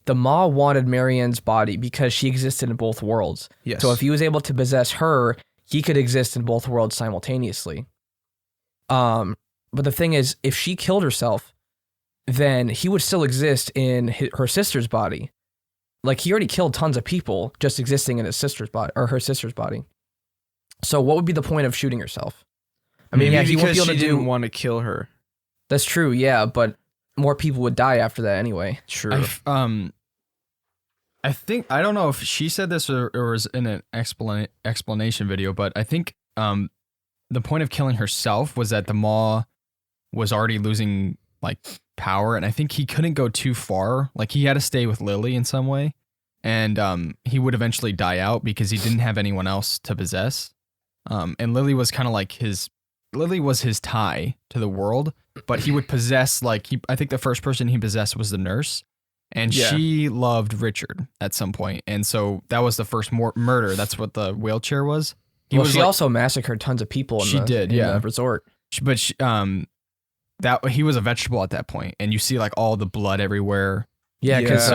The Maw wanted Marianne's body because she existed in both worlds. Yes. So if he was able to possess her, he could exist in both worlds simultaneously. But the thing is, if she killed herself, then he would still exist in her sister's body. Like, he already killed tons of people just existing in his sister's body or her sister's body. So what would be the point of shooting herself? I mean, maybe he won't be able she to didn't want to kill her. That's true, yeah, but more people would die after that anyway. True. I think, I don't know if she said this or was in an explanation video, but I think the point of killing herself was that the Maw was already losing like power, and I think he couldn't go too far. Like, he had to stay with Lily in some way, and he would eventually die out because he didn't have anyone else to possess. And Lily was kind of like his tie to the world, but he would possess I think the first person he possessed was the nurse, and Yeah. she loved Richard at some point, and so that was the first murder. That's what the wheelchair was. She also massacred tons of people. In the resort. But that he was a vegetable at that point, and you see like all the blood everywhere. Yeah, because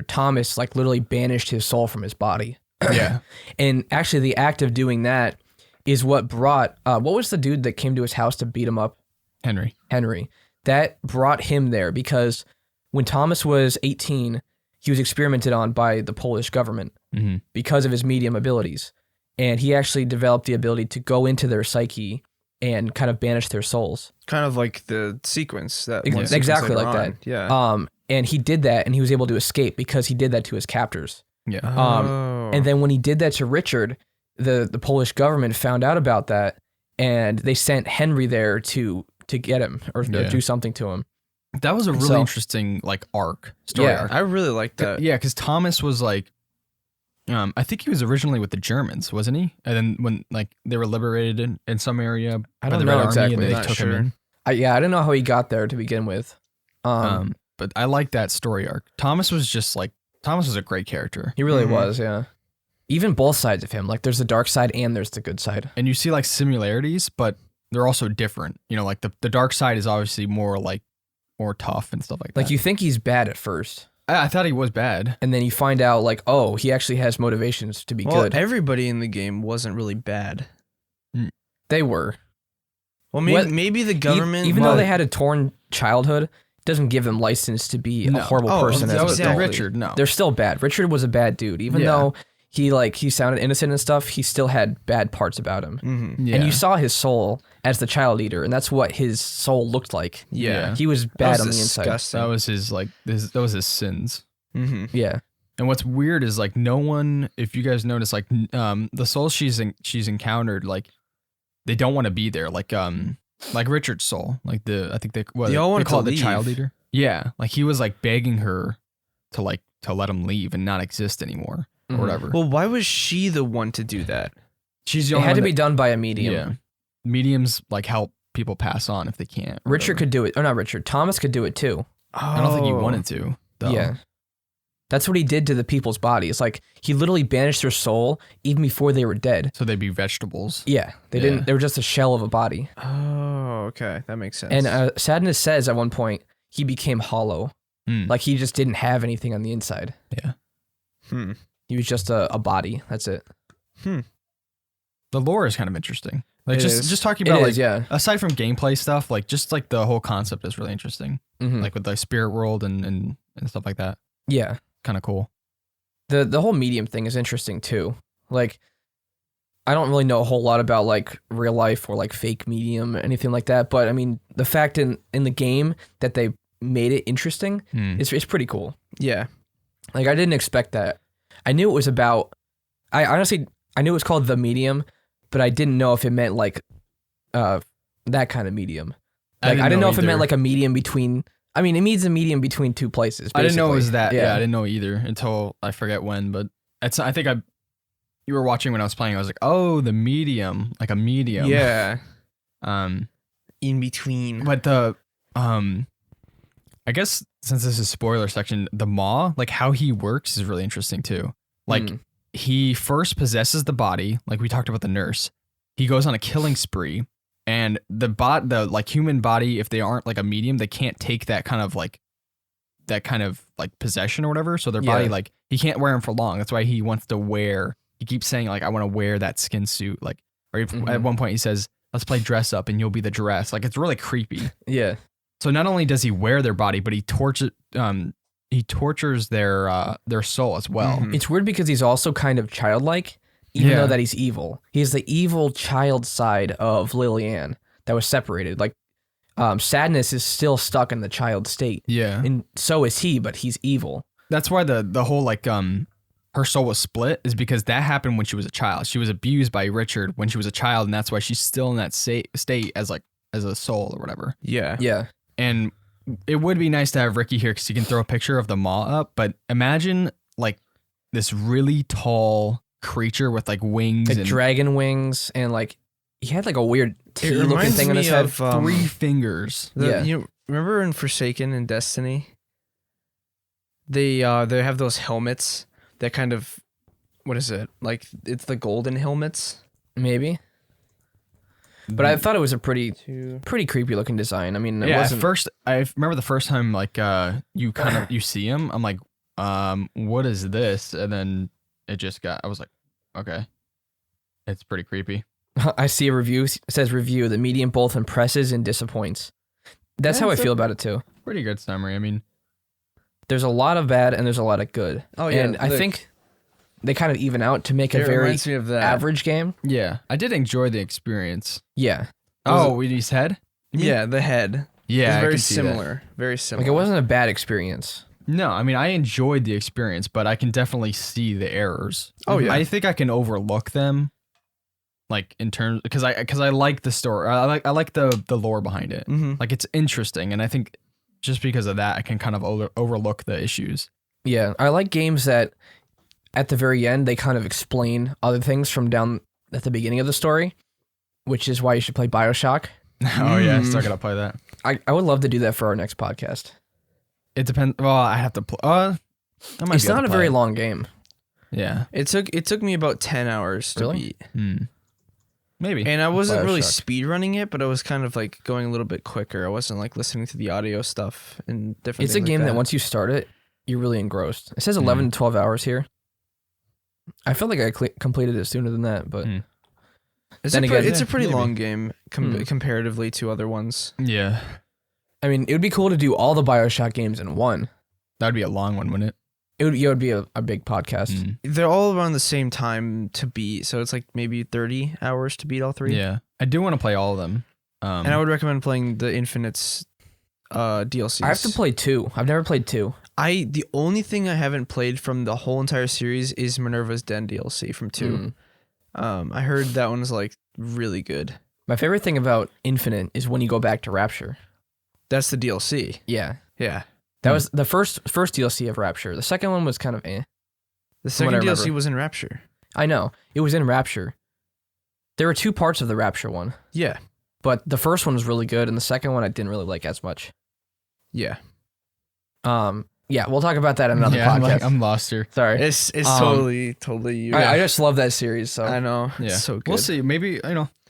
Thomas like literally banished his soul from his body. Yeah. And actually the act of doing that is what brought, what was the dude that came to his house to beat him up? Henry. That brought him there because when Thomas was 18, he was experimented on by the Polish government because of his medium abilities. And he actually developed the ability to go into their psyche and kind of banish their souls. Kind of like the sequence that exactly like that. Yeah. And he did that, and he was able to escape because he did that to his captors. Yeah. And then when he did that to Richard, the Polish government found out about that, and they sent Henry there to get him or do something to him. That was a really interesting story arc. I really liked that. Yeah, because Thomas was like, I think he was originally with the Germans, wasn't he? And then when they were liberated in some area by the Red Army, and they took him in. I didn't know how he got there to begin with. But I like that story arc. Thomas was a great character. He really was, yeah. Even both sides of him, like there's the dark side and there's the good side. And you see like similarities, but they're also different. You know, like the dark side is obviously more tough and stuff like that. Like you think he's bad at first. I thought he was bad. And then you find out like, oh, he actually has motivations to be good. Everybody in the game wasn't really bad. They were. Well, maybe the government... Even though they had a torn childhood, doesn't give them license to be a horrible person. Richard, no. They're still bad. Richard was a bad dude. Even though he sounded innocent and stuff, he still had bad parts about him. Mm-hmm. Yeah. And you saw his soul as the child eater, and that's what his soul looked like. Yeah. He was bad on the inside. That was his sins. Mm-hmm. Yeah. And what's weird is like no one, if you guys notice, like the souls she's encountered, like they don't want to be there. Like Richard's soul, like I think they all want they call to it the leave. child eater. Yeah, like he was like begging her to let him leave and not exist anymore or whatever. Well, why was she the one to do that? She's the It only had one to be done by a medium. Yeah, mediums like help people pass on if they can't. Richard could do it, or not Richard. Thomas could do it too. I don't think he wanted to. Though. Yeah. That's what he did to the people's bodies. Like he literally banished their soul even before they were dead. So they'd be vegetables. Yeah, they were just a shell of a body. Oh, okay, that makes sense. And Sadness says at one point he became hollow, like he just didn't have anything on the inside. Yeah, he was just a body. That's it. The lore is kind of interesting. Like It just is. talking about yeah. aside from gameplay stuff, like just like the whole concept is really interesting. Mhm. Like with the spirit world and stuff like that. Yeah. Kind of cool. The whole medium thing is interesting too. Like, I don't really know a whole lot about like real life or like fake medium or anything like that. But I mean, the fact in the game that they made it interesting is pretty cool. Yeah. Like I didn't expect that. I knew it was about. I honestly knew it was called the medium, but I didn't know if it meant like that kind of medium. Like I didn't know if it meant like a medium between. I mean, it means a medium between two places. Basically. I didn't know it was that. Yeah, I didn't know either until I forget when. But I think you were watching when I was playing. I was like, oh, the medium, like a medium. Yeah. In between. But I guess since this is spoiler section, the Maw, like how he works is really interesting too. Like he first possesses the body, like we talked about the nurse. He goes on a killing spree. And the human body, if they aren't like a medium, they can't take that kind of like possession or whatever. So their body, like he can't wear them for long. That's why he wants to wear. He keeps saying like, I want to wear that skin suit. Like, or at one point he says, let's play dress up and you'll be the dress. Like it's really creepy. Yeah. So not only does he wear their body, but he tortures their soul as well. It's weird because he's also kind of childlike. Even though that he's evil. He's the evil child side of Lilianne that was separated. Like, Sadness is still stuck in the child state. Yeah. And so is he, but he's evil. That's why the whole, like, her soul was split is because that happened when she was a child. She was abused by Richard when she was a child, and that's why she's still in that state as a soul or whatever. Yeah. Yeah. And it would be nice to have Ricky here because he can throw a picture of the Maw up, but imagine, like, this really tall creature with like wings, Like and dragon wings and like he had like a weird It T-looking reminds thing on me his head. of 3 fingers. Yeah. You remember in Forsaken and Destiny? They have those helmets that kind of, what is it? Like it's the golden helmets. Maybe. But I thought it was a pretty creepy looking design. I mean, it Yeah, wasn't. at first, I remember the first time, like, you see him, I'm like, what is this? And then I was like, okay. It's pretty creepy. I see a review. It says review. The medium both impresses and disappoints. That's how I feel about it too. Pretty good summary. I mean, There's a lot of bad and there's a lot of good. Oh, yeah, And I think they kind of even out to make a It very reminds me of that. average game. yeah, I did enjoy the experience. Yeah. Oh, with his head? Yeah, the head. Yeah, It's I very can see that. similar. Very similar. Like it wasn't a bad experience. No, I mean, I enjoyed the experience, but I can definitely see the errors. Oh, yeah. I think I can overlook them, like in terms because I like the story. I like the lore behind it. Mm-hmm. Like it's interesting, and I think just because of that, I can kind of overlook the issues. Yeah. I like games that at the very end they kind of explain other things from down at the beginning of the story, which is why you should play BioShock. Oh yeah, still gotta play that. I would love to do that for our next podcast. It depends. Well, I have to play. It's not a very long game. Yeah, It took me about 10 hours to Really? beat. maybe. And I wasn't really BioShock. speed running it, but I was kind of like going a little bit quicker. I wasn't like listening to the audio stuff and different It's a things game like that once you start it, you're really engrossed. It says 11 to 12 hours here. I felt like I completed it sooner than that, but It's then again, it's a pretty maybe. long game comparatively to other ones. Yeah, I mean, it would be cool to do all the BioShock games in one. that'd be a long one, wouldn't it? It would be a big podcast. They're all around the same time to beat, so it's like maybe 30 hours to beat all three. Yeah, I do want to play all of them. And I would recommend playing the Infinites DLCs. I have to play 2. I've never played 2. The only thing I haven't played from the whole entire series is Minerva's Den DLC from 2. I heard that one's like really good. My favorite thing about Infinite is when you go back to Rapture. That's the DLC. Yeah. Yeah. That was the first DLC of Rapture. The second one was kind of eh. The From what second I DLC remember. was in Rapture. I know. It was in Rapture. There were 2 parts of the Rapture one. Yeah. But the first one was really good, and the second one I didn't really like as much. Yeah. Yeah, we'll talk about that in another yeah, podcast. I'm lost here. Sorry. It's totally you. I just love that series. So I know. Yeah, It's so good. we'll see. Maybe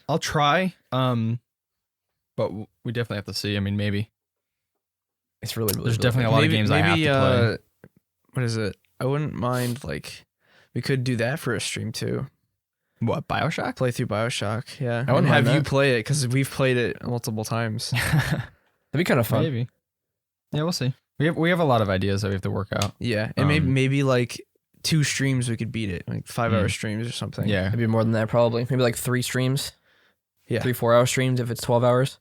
I'll try. But we definitely have to see. I mean, maybe it's really, really there's really definitely good. a lot of games I have to play. What is it? I wouldn't mind like we could do that for a stream too. What, BioShock? Play through BioShock. Yeah. I wouldn't and have mind you that. play it because we've played it multiple times. That'd be kind of fun. Maybe. Yeah, we'll see. We have a lot of ideas that we have to work out. Yeah. And maybe like 2 streams we could beat it, like 5-hour streams or something. Yeah. Maybe more than that, probably. Maybe like 3 streams. Yeah. 3-4 hour streams if it's 12 hours.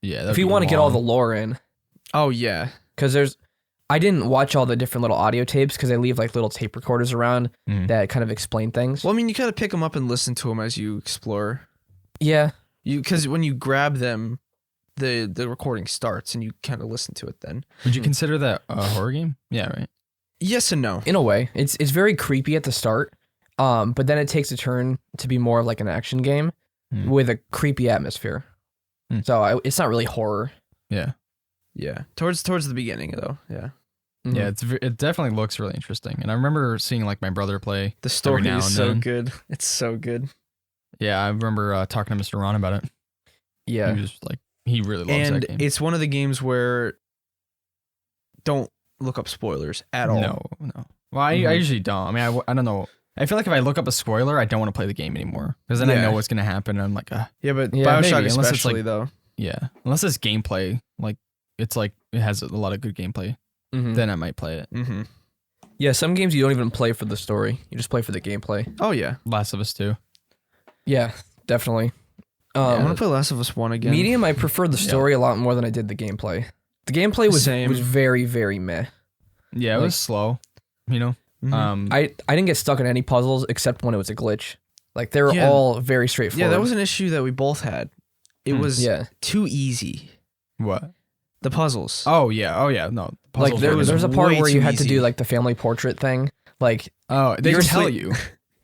Yeah. If you want to get all the lore in. Oh yeah. Because I didn't watch all the different little audio tapes because they leave like little tape recorders around that kind of explain things. Well, I mean, you gotta pick them up and listen to them as you explore. Yeah. Because when you grab them, the recording starts and you kind of listen to it. Then Would you consider that a horror game? Yeah, right. yes and no. In a way. It's very creepy at the start. But then it takes a turn to be more of like an action game with a creepy atmosphere. So it's not really horror. Yeah. Yeah. Towards the beginning though. Yeah. Yeah, it definitely looks really interesting. And I remember seeing like my brother play. The story now is and so then. good. It's so good. Yeah, I remember talking to Mr. Ron about it. Yeah. He was like, he really loves And that game. it's one of the games where don't look up spoilers at all. No. Well, I usually don't. I mean, I don't know. I feel like if I look up a spoiler, I don't want to play the game anymore because then I Yeah. know what's gonna happen. And I'm like, Yeah, but Yeah, BioShock maybe, unless it's especially like- though. yeah. Unless it's gameplay, like it's like it has a lot of good gameplay, then I might play it. Mm-hmm. Yeah, some games you don't even play for the story. You just play for the gameplay. Oh yeah. Last of Us 2. Yeah, definitely. I want to play Last of Us 1 again. Medium, I preferred the story a lot more than I did the gameplay. The gameplay was Same. very, very meh. Yeah, it Like- was slow. You know. Mhm. I didn't get stuck in any puzzles except when it was a glitch. Like they were Yeah. all very straightforward. Yeah, that was an issue that we both had. It was yeah. too easy. What? The puzzles. Oh yeah. No. Like puzzles there were was was a part way where too you had to easy. do like the family portrait thing. Like Oh, they You're tell sleep- you.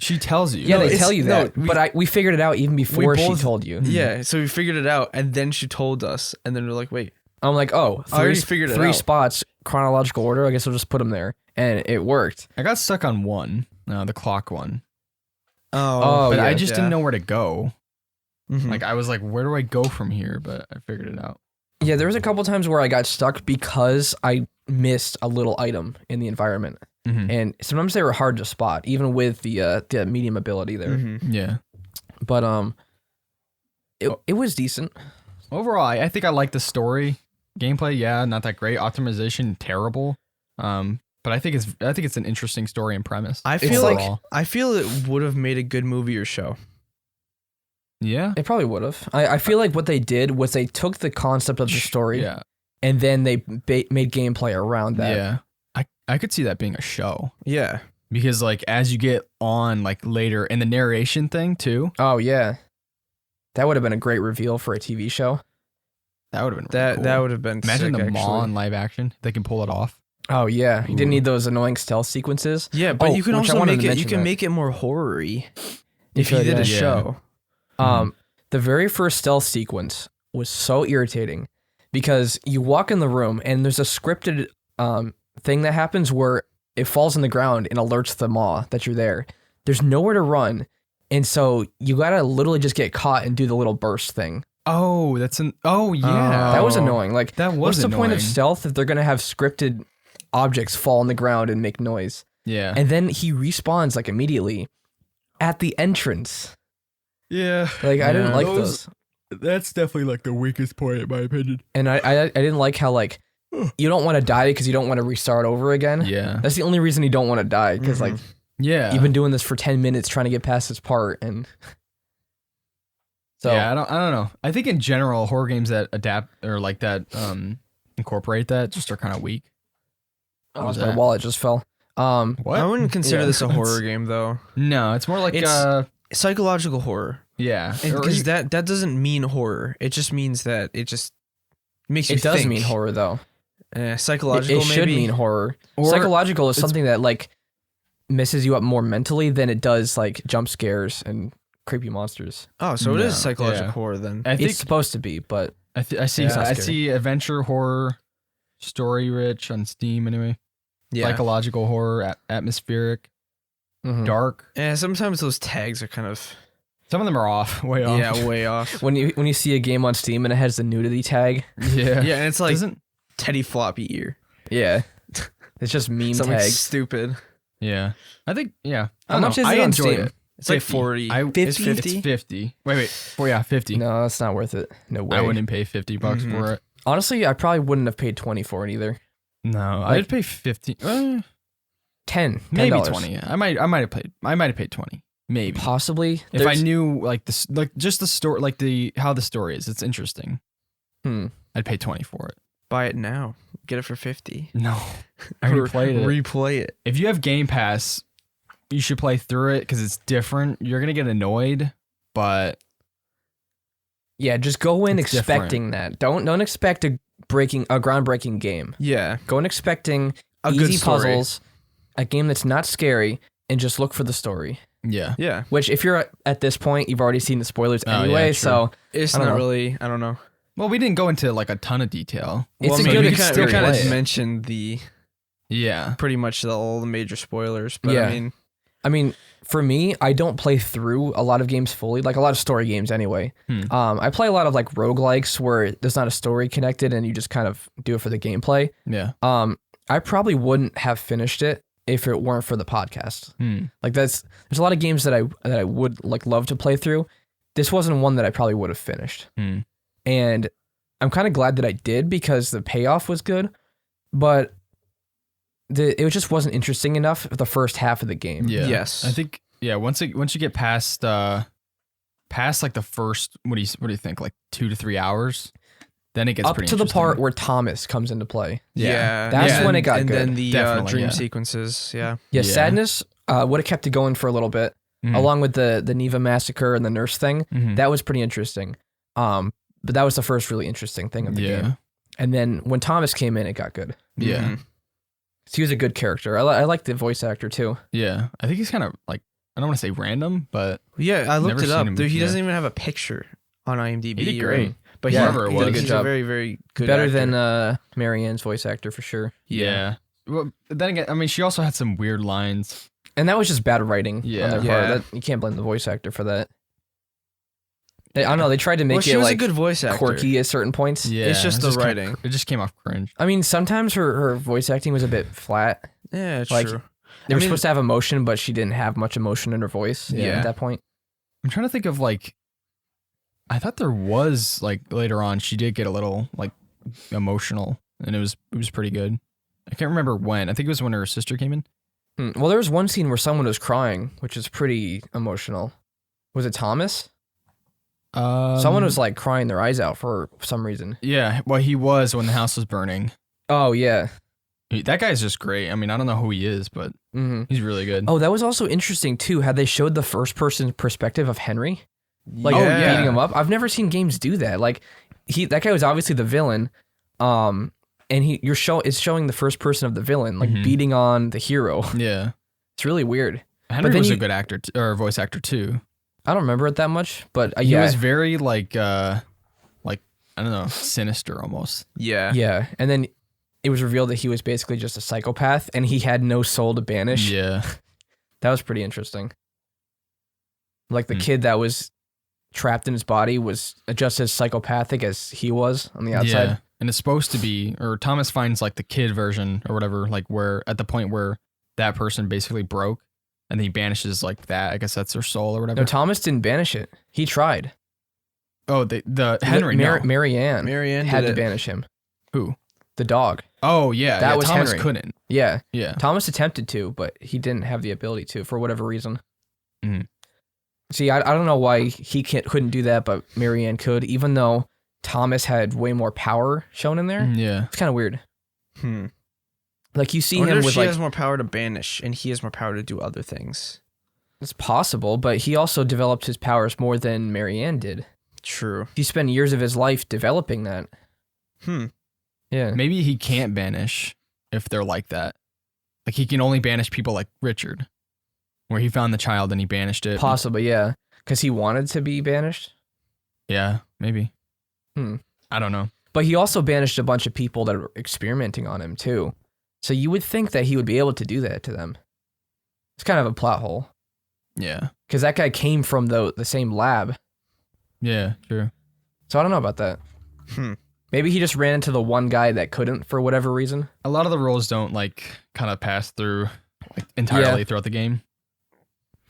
She tells you. Yeah, they it's- tell you no, that. But we figured it out even before she both- told you. Yeah, so we figured it out, and then she told us, and then we're like, wait. I'm like, oh, I already figured it three out. spots, chronological order. I guess I'll just put them there. And it worked. I got stuck on one, the clock one. Oh, But yeah, I just didn't know where to go. Mhm. Like, I was like, where do I go from here? But I figured it out. Yeah, there was a couple times where I got stuck because I missed a little item in the environment. Mhm. And sometimes they were hard to spot, even with the medium ability there. Yeah. But it was decent. Overall, I think I like the story. Gameplay, yeah, not that great. Optimization, terrible. But I think it's an interesting story and premise. I feel overall. I feel it would have made a good movie or show. Yeah. It probably would have. I feel like what they did was they took the concept of the story Yeah. and then they made gameplay around that. Yeah. I could see that being a show. Yeah. Because like as you get on like later in the narration thing too, Oh, yeah. That would have been a great reveal for a TV show. that would have been That really cool. that would have been Imagine sick, the Maw actually. in live action. They can pull it off. Oh, yeah. You didn't Ooh. need those annoying stealth sequences. Yeah, but Oh, you can which I also wanted make to it. You mention can that. make it more horror-y if You you could, did a yeah. show. The very first stealth sequence was so irritating because you walk in the room and there's a scripted thing that happens where it falls on the ground and alerts the Maw that you're there. There's nowhere to run. And so you gotta literally just get caught and do the little burst thing. Oh, yeah. That was annoying. Like, That was what's the point of annoying. stealth if they're gonna have scripted objects fall on the ground and make noise? Yeah. And then he respawns like immediately at the entrance. Yeah. Like, I didn't Yeah. like Those- those. That's definitely like the weakest point in my opinion. And I didn't like how, like, you don't want to die because you don't want to restart over again. Yeah. That's the only reason you don't want to die because, like, Yeah. you've been doing this for 10 minutes trying to get past this part. And so, yeah, I don't know. I think in general, horror games that adapt or like that incorporate that just are kind of weak. oh, was my that? wallet just fell. What? I wouldn't consider Yeah. this a horror game though. No, it's more like It's- Psychological horror, yeah. Or because you- that doesn't mean horror. It just means that it just makes you. It does think. mean horror, though. Psychological. It should maybe? mean horror. Or Psychological is it's- something that, like, messes you up more mentally than it does, like, jump scares and creepy monsters. Oh, so it No, is psychological yeah. horror then. I think It's supposed to be, but I see It's not I scary. see adventure horror, story rich on Steam anyway. Yeah. Psychological horror, atmospheric, mhm. dark. Yeah. Sometimes those tags are kind of Some of them are off, way off. yeah way off. When you see a game on Steam and it has the nudity tag, yeah. Yeah, and it's like Doesn't Teddy Floppy ear. yeah, it's just meme Something tags. stupid. yeah. I think yeah. I How don't much know. is I it on enjoyed Steam? it. It's like 50. 40. I- It's 50? 50. It's 50. Wait. 50. No, that's not worth it. No way. I wouldn't pay $50 for it. Honestly, I probably wouldn't have paid 20 for it either. No, Like- I'd pay 50. 10, Maybe $10. 20. I might have paid 20. Maybe. Possibly. If I There's- knew like this, like just the story, like how the story is, it's interesting. Hmm. I'd pay 20 for it. Buy it now. Get it for 50. No, I already played it. Replay it. If you have Game Pass, you should play through it because it's different. You're gonna get annoyed, but Yeah, just go in It's expecting that. Don't expect a groundbreaking game. Yeah. Go in expecting A good easy story. puzzles, a game that's not scary, and just look for the story. yeah, Yeah. Which, if you're at this point, you've already seen the spoilers Oh, yeah, anyway. true. So It's I don't not know. really. I don't know. Well, we didn't go into like a ton of detail. It's well, a I mean, good we experience. kind Play of it. mentioned the Yeah, pretty much all the major spoilers, but Yeah. I mean, I mean, for me, I don't play through a lot of games fully, like a lot of story games anyway. I play a lot of like roguelikes where there's not a story connected and you just kind of do it for the gameplay. yeah. I probably wouldn't have finished it if it weren't for the podcast. Hmm. Like there's a lot of games that I would like love to play through. This wasn't one that I probably would have finished. Hmm. And I'm kind of glad that I did because the payoff was good, but it just wasn't interesting enough for the first half of the game. Yeah. Yes. I think once you get past like the first what do you think, like 2 to 3 hours, then it gets Up pretty to the interesting. part where Thomas comes into play. yeah. That's yeah, when it and- got and good. then the Definitely, dream yeah. sequences. Yeah. Yeah, Yeah. Sadness would have kept it going for a little bit, Mhm. along with the Neva massacre and the nurse thing. Mhm. That was pretty interesting. But that was the first really interesting thing of the Yeah. game. And then when Thomas came in, it got good. Yeah. Mhm. So he was a good character. I like the voice actor too. Yeah, I think he's kind of like I don't want to say random, but Yeah, I looked Never it up. seen him, Dude, he yeah. doesn't even have a picture on IMDb. He did great. But Yeah, whoever it he was. did a good he's job. a very, very good Better actor. than Marianne's voice actor for sure. yeah. Well, then again, I mean, she also had some weird lines. And that was just bad writing Yeah. on their Yeah. part. You can't blame the voice actor for that. I don't know. They tried to Well, make she it was a like good voice actor. quirky at certain points. Yeah, It's just the kinda writing. it just came off cringe. I mean, sometimes her voice acting was a bit flat. Yeah, it's Like, true. They were mean- supposed to have emotion, but she didn't have much emotion in her voice Yeah. at that point. I'm trying to think of like, I thought there was like later on she did get a little like emotional, and it was pretty good. I can't remember when. I think it was when her sister came in. Well, there was one scene where someone was crying, which is pretty emotional. Was it Thomas? Someone was like crying their eyes out for some reason. Yeah, well, he was when the house was burning. Oh, yeah. That guy's just great. I mean, I don't know who he is, but hmm he's really good. Oh, that was also interesting too, how they showed the first person perspective of Henry. Like Yeah. beating him up. I've never seen games do that. Like that guy was obviously the villain. And it's showing the first person of the villain, like Mhm. beating on the hero. Yeah, It's really weird. Henry then was a you- good actor or voice actor too. I don't remember it that much, but He yeah. was very like I don't know, sinister almost. Yeah. Yeah. And then it was revealed that he was basically just a psychopath and he had no soul to banish. Yeah, That was pretty interesting. Like the Hmm. kid that was trapped in his body was just as psychopathic as he was on the outside. yeah. And it's supposed to be, or Thomas finds like the kid version or whatever, like where at the point where that person basically broke, and then he banishes like that. I guess that's their soul or whatever. No, Thomas didn't banish it. He tried. Oh, the Henry. No. Marianne Marianne had did to it. banish him. Who? The dog. Oh yeah, That yeah, was Thomas Henry. couldn't. Yeah. Yeah. Thomas attempted to, but he didn't have the ability to for whatever reason. Mhm. See, I don't know why he couldn't do that, but Marianne could, even though Thomas had way more power shown in there. Yeah. It's kind of weird. Like you see I wonder him if with she like has more power to banish, and he has more power to do other things. it's possible, but he also developed his powers more than Marianne did. True. He spent years of his life developing that. Yeah. Maybe he can't banish if they're like that. Like he can only banish people like Richard, where he found the child and he banished it. Possibly, yeah. Because he wanted to be banished. Yeah, maybe. I don't know. But he also banished a bunch of people that were experimenting on him too. So you would think that he would be able to do that to them. It's kind of a plot hole. Yeah. Because that guy came from the same lab. Yeah, true. So I don't know about that. Maybe he just ran into the one guy that couldn't for whatever reason. A lot of the roles don't like kind of pass through like entirely throughout the game.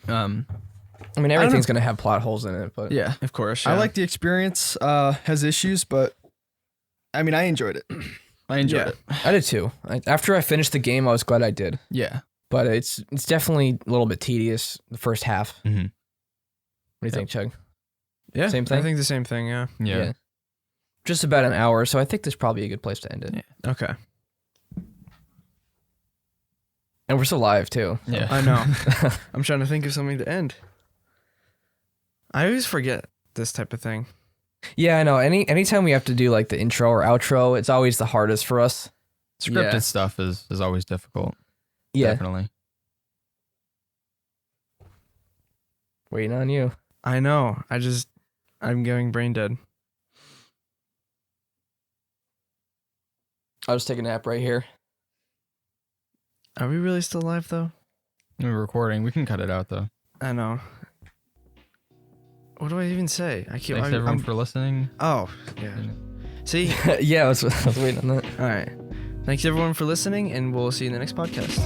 I mean, everything's going to have plot holes in it, but Yeah. Of course. I like the experience, has issues, but I mean, I enjoyed it. I enjoyed it. I did too. After I finished the game, I was glad I did. Yeah. But it's definitely a little bit tedious, the first half. Mhm. What do you think, Chug? Yeah. Same thing? I think the same thing. Yeah. Yeah. Just about an hour, so I think this is probably a good place to end it. Yeah. Okay. And we're still live too. so. Yeah. I know. I'm trying to think of something to end. I always forget this type of thing. Yeah, I know. Anytime we have to do like the intro or outro, it's always the hardest for us. Scripted Yeah. stuff is always difficult. Yeah. Definitely. Waiting on you. I know. I'm going brain dead. I'll just take a nap right here. Are we really still live though? We're recording. We can cut it out though. I know. What do I even say? I can't. Thanks everyone for listening. Oh, yeah. See? Yeah, I was waiting on that. All right. Thanks everyone for listening, and we'll see you in the next podcast.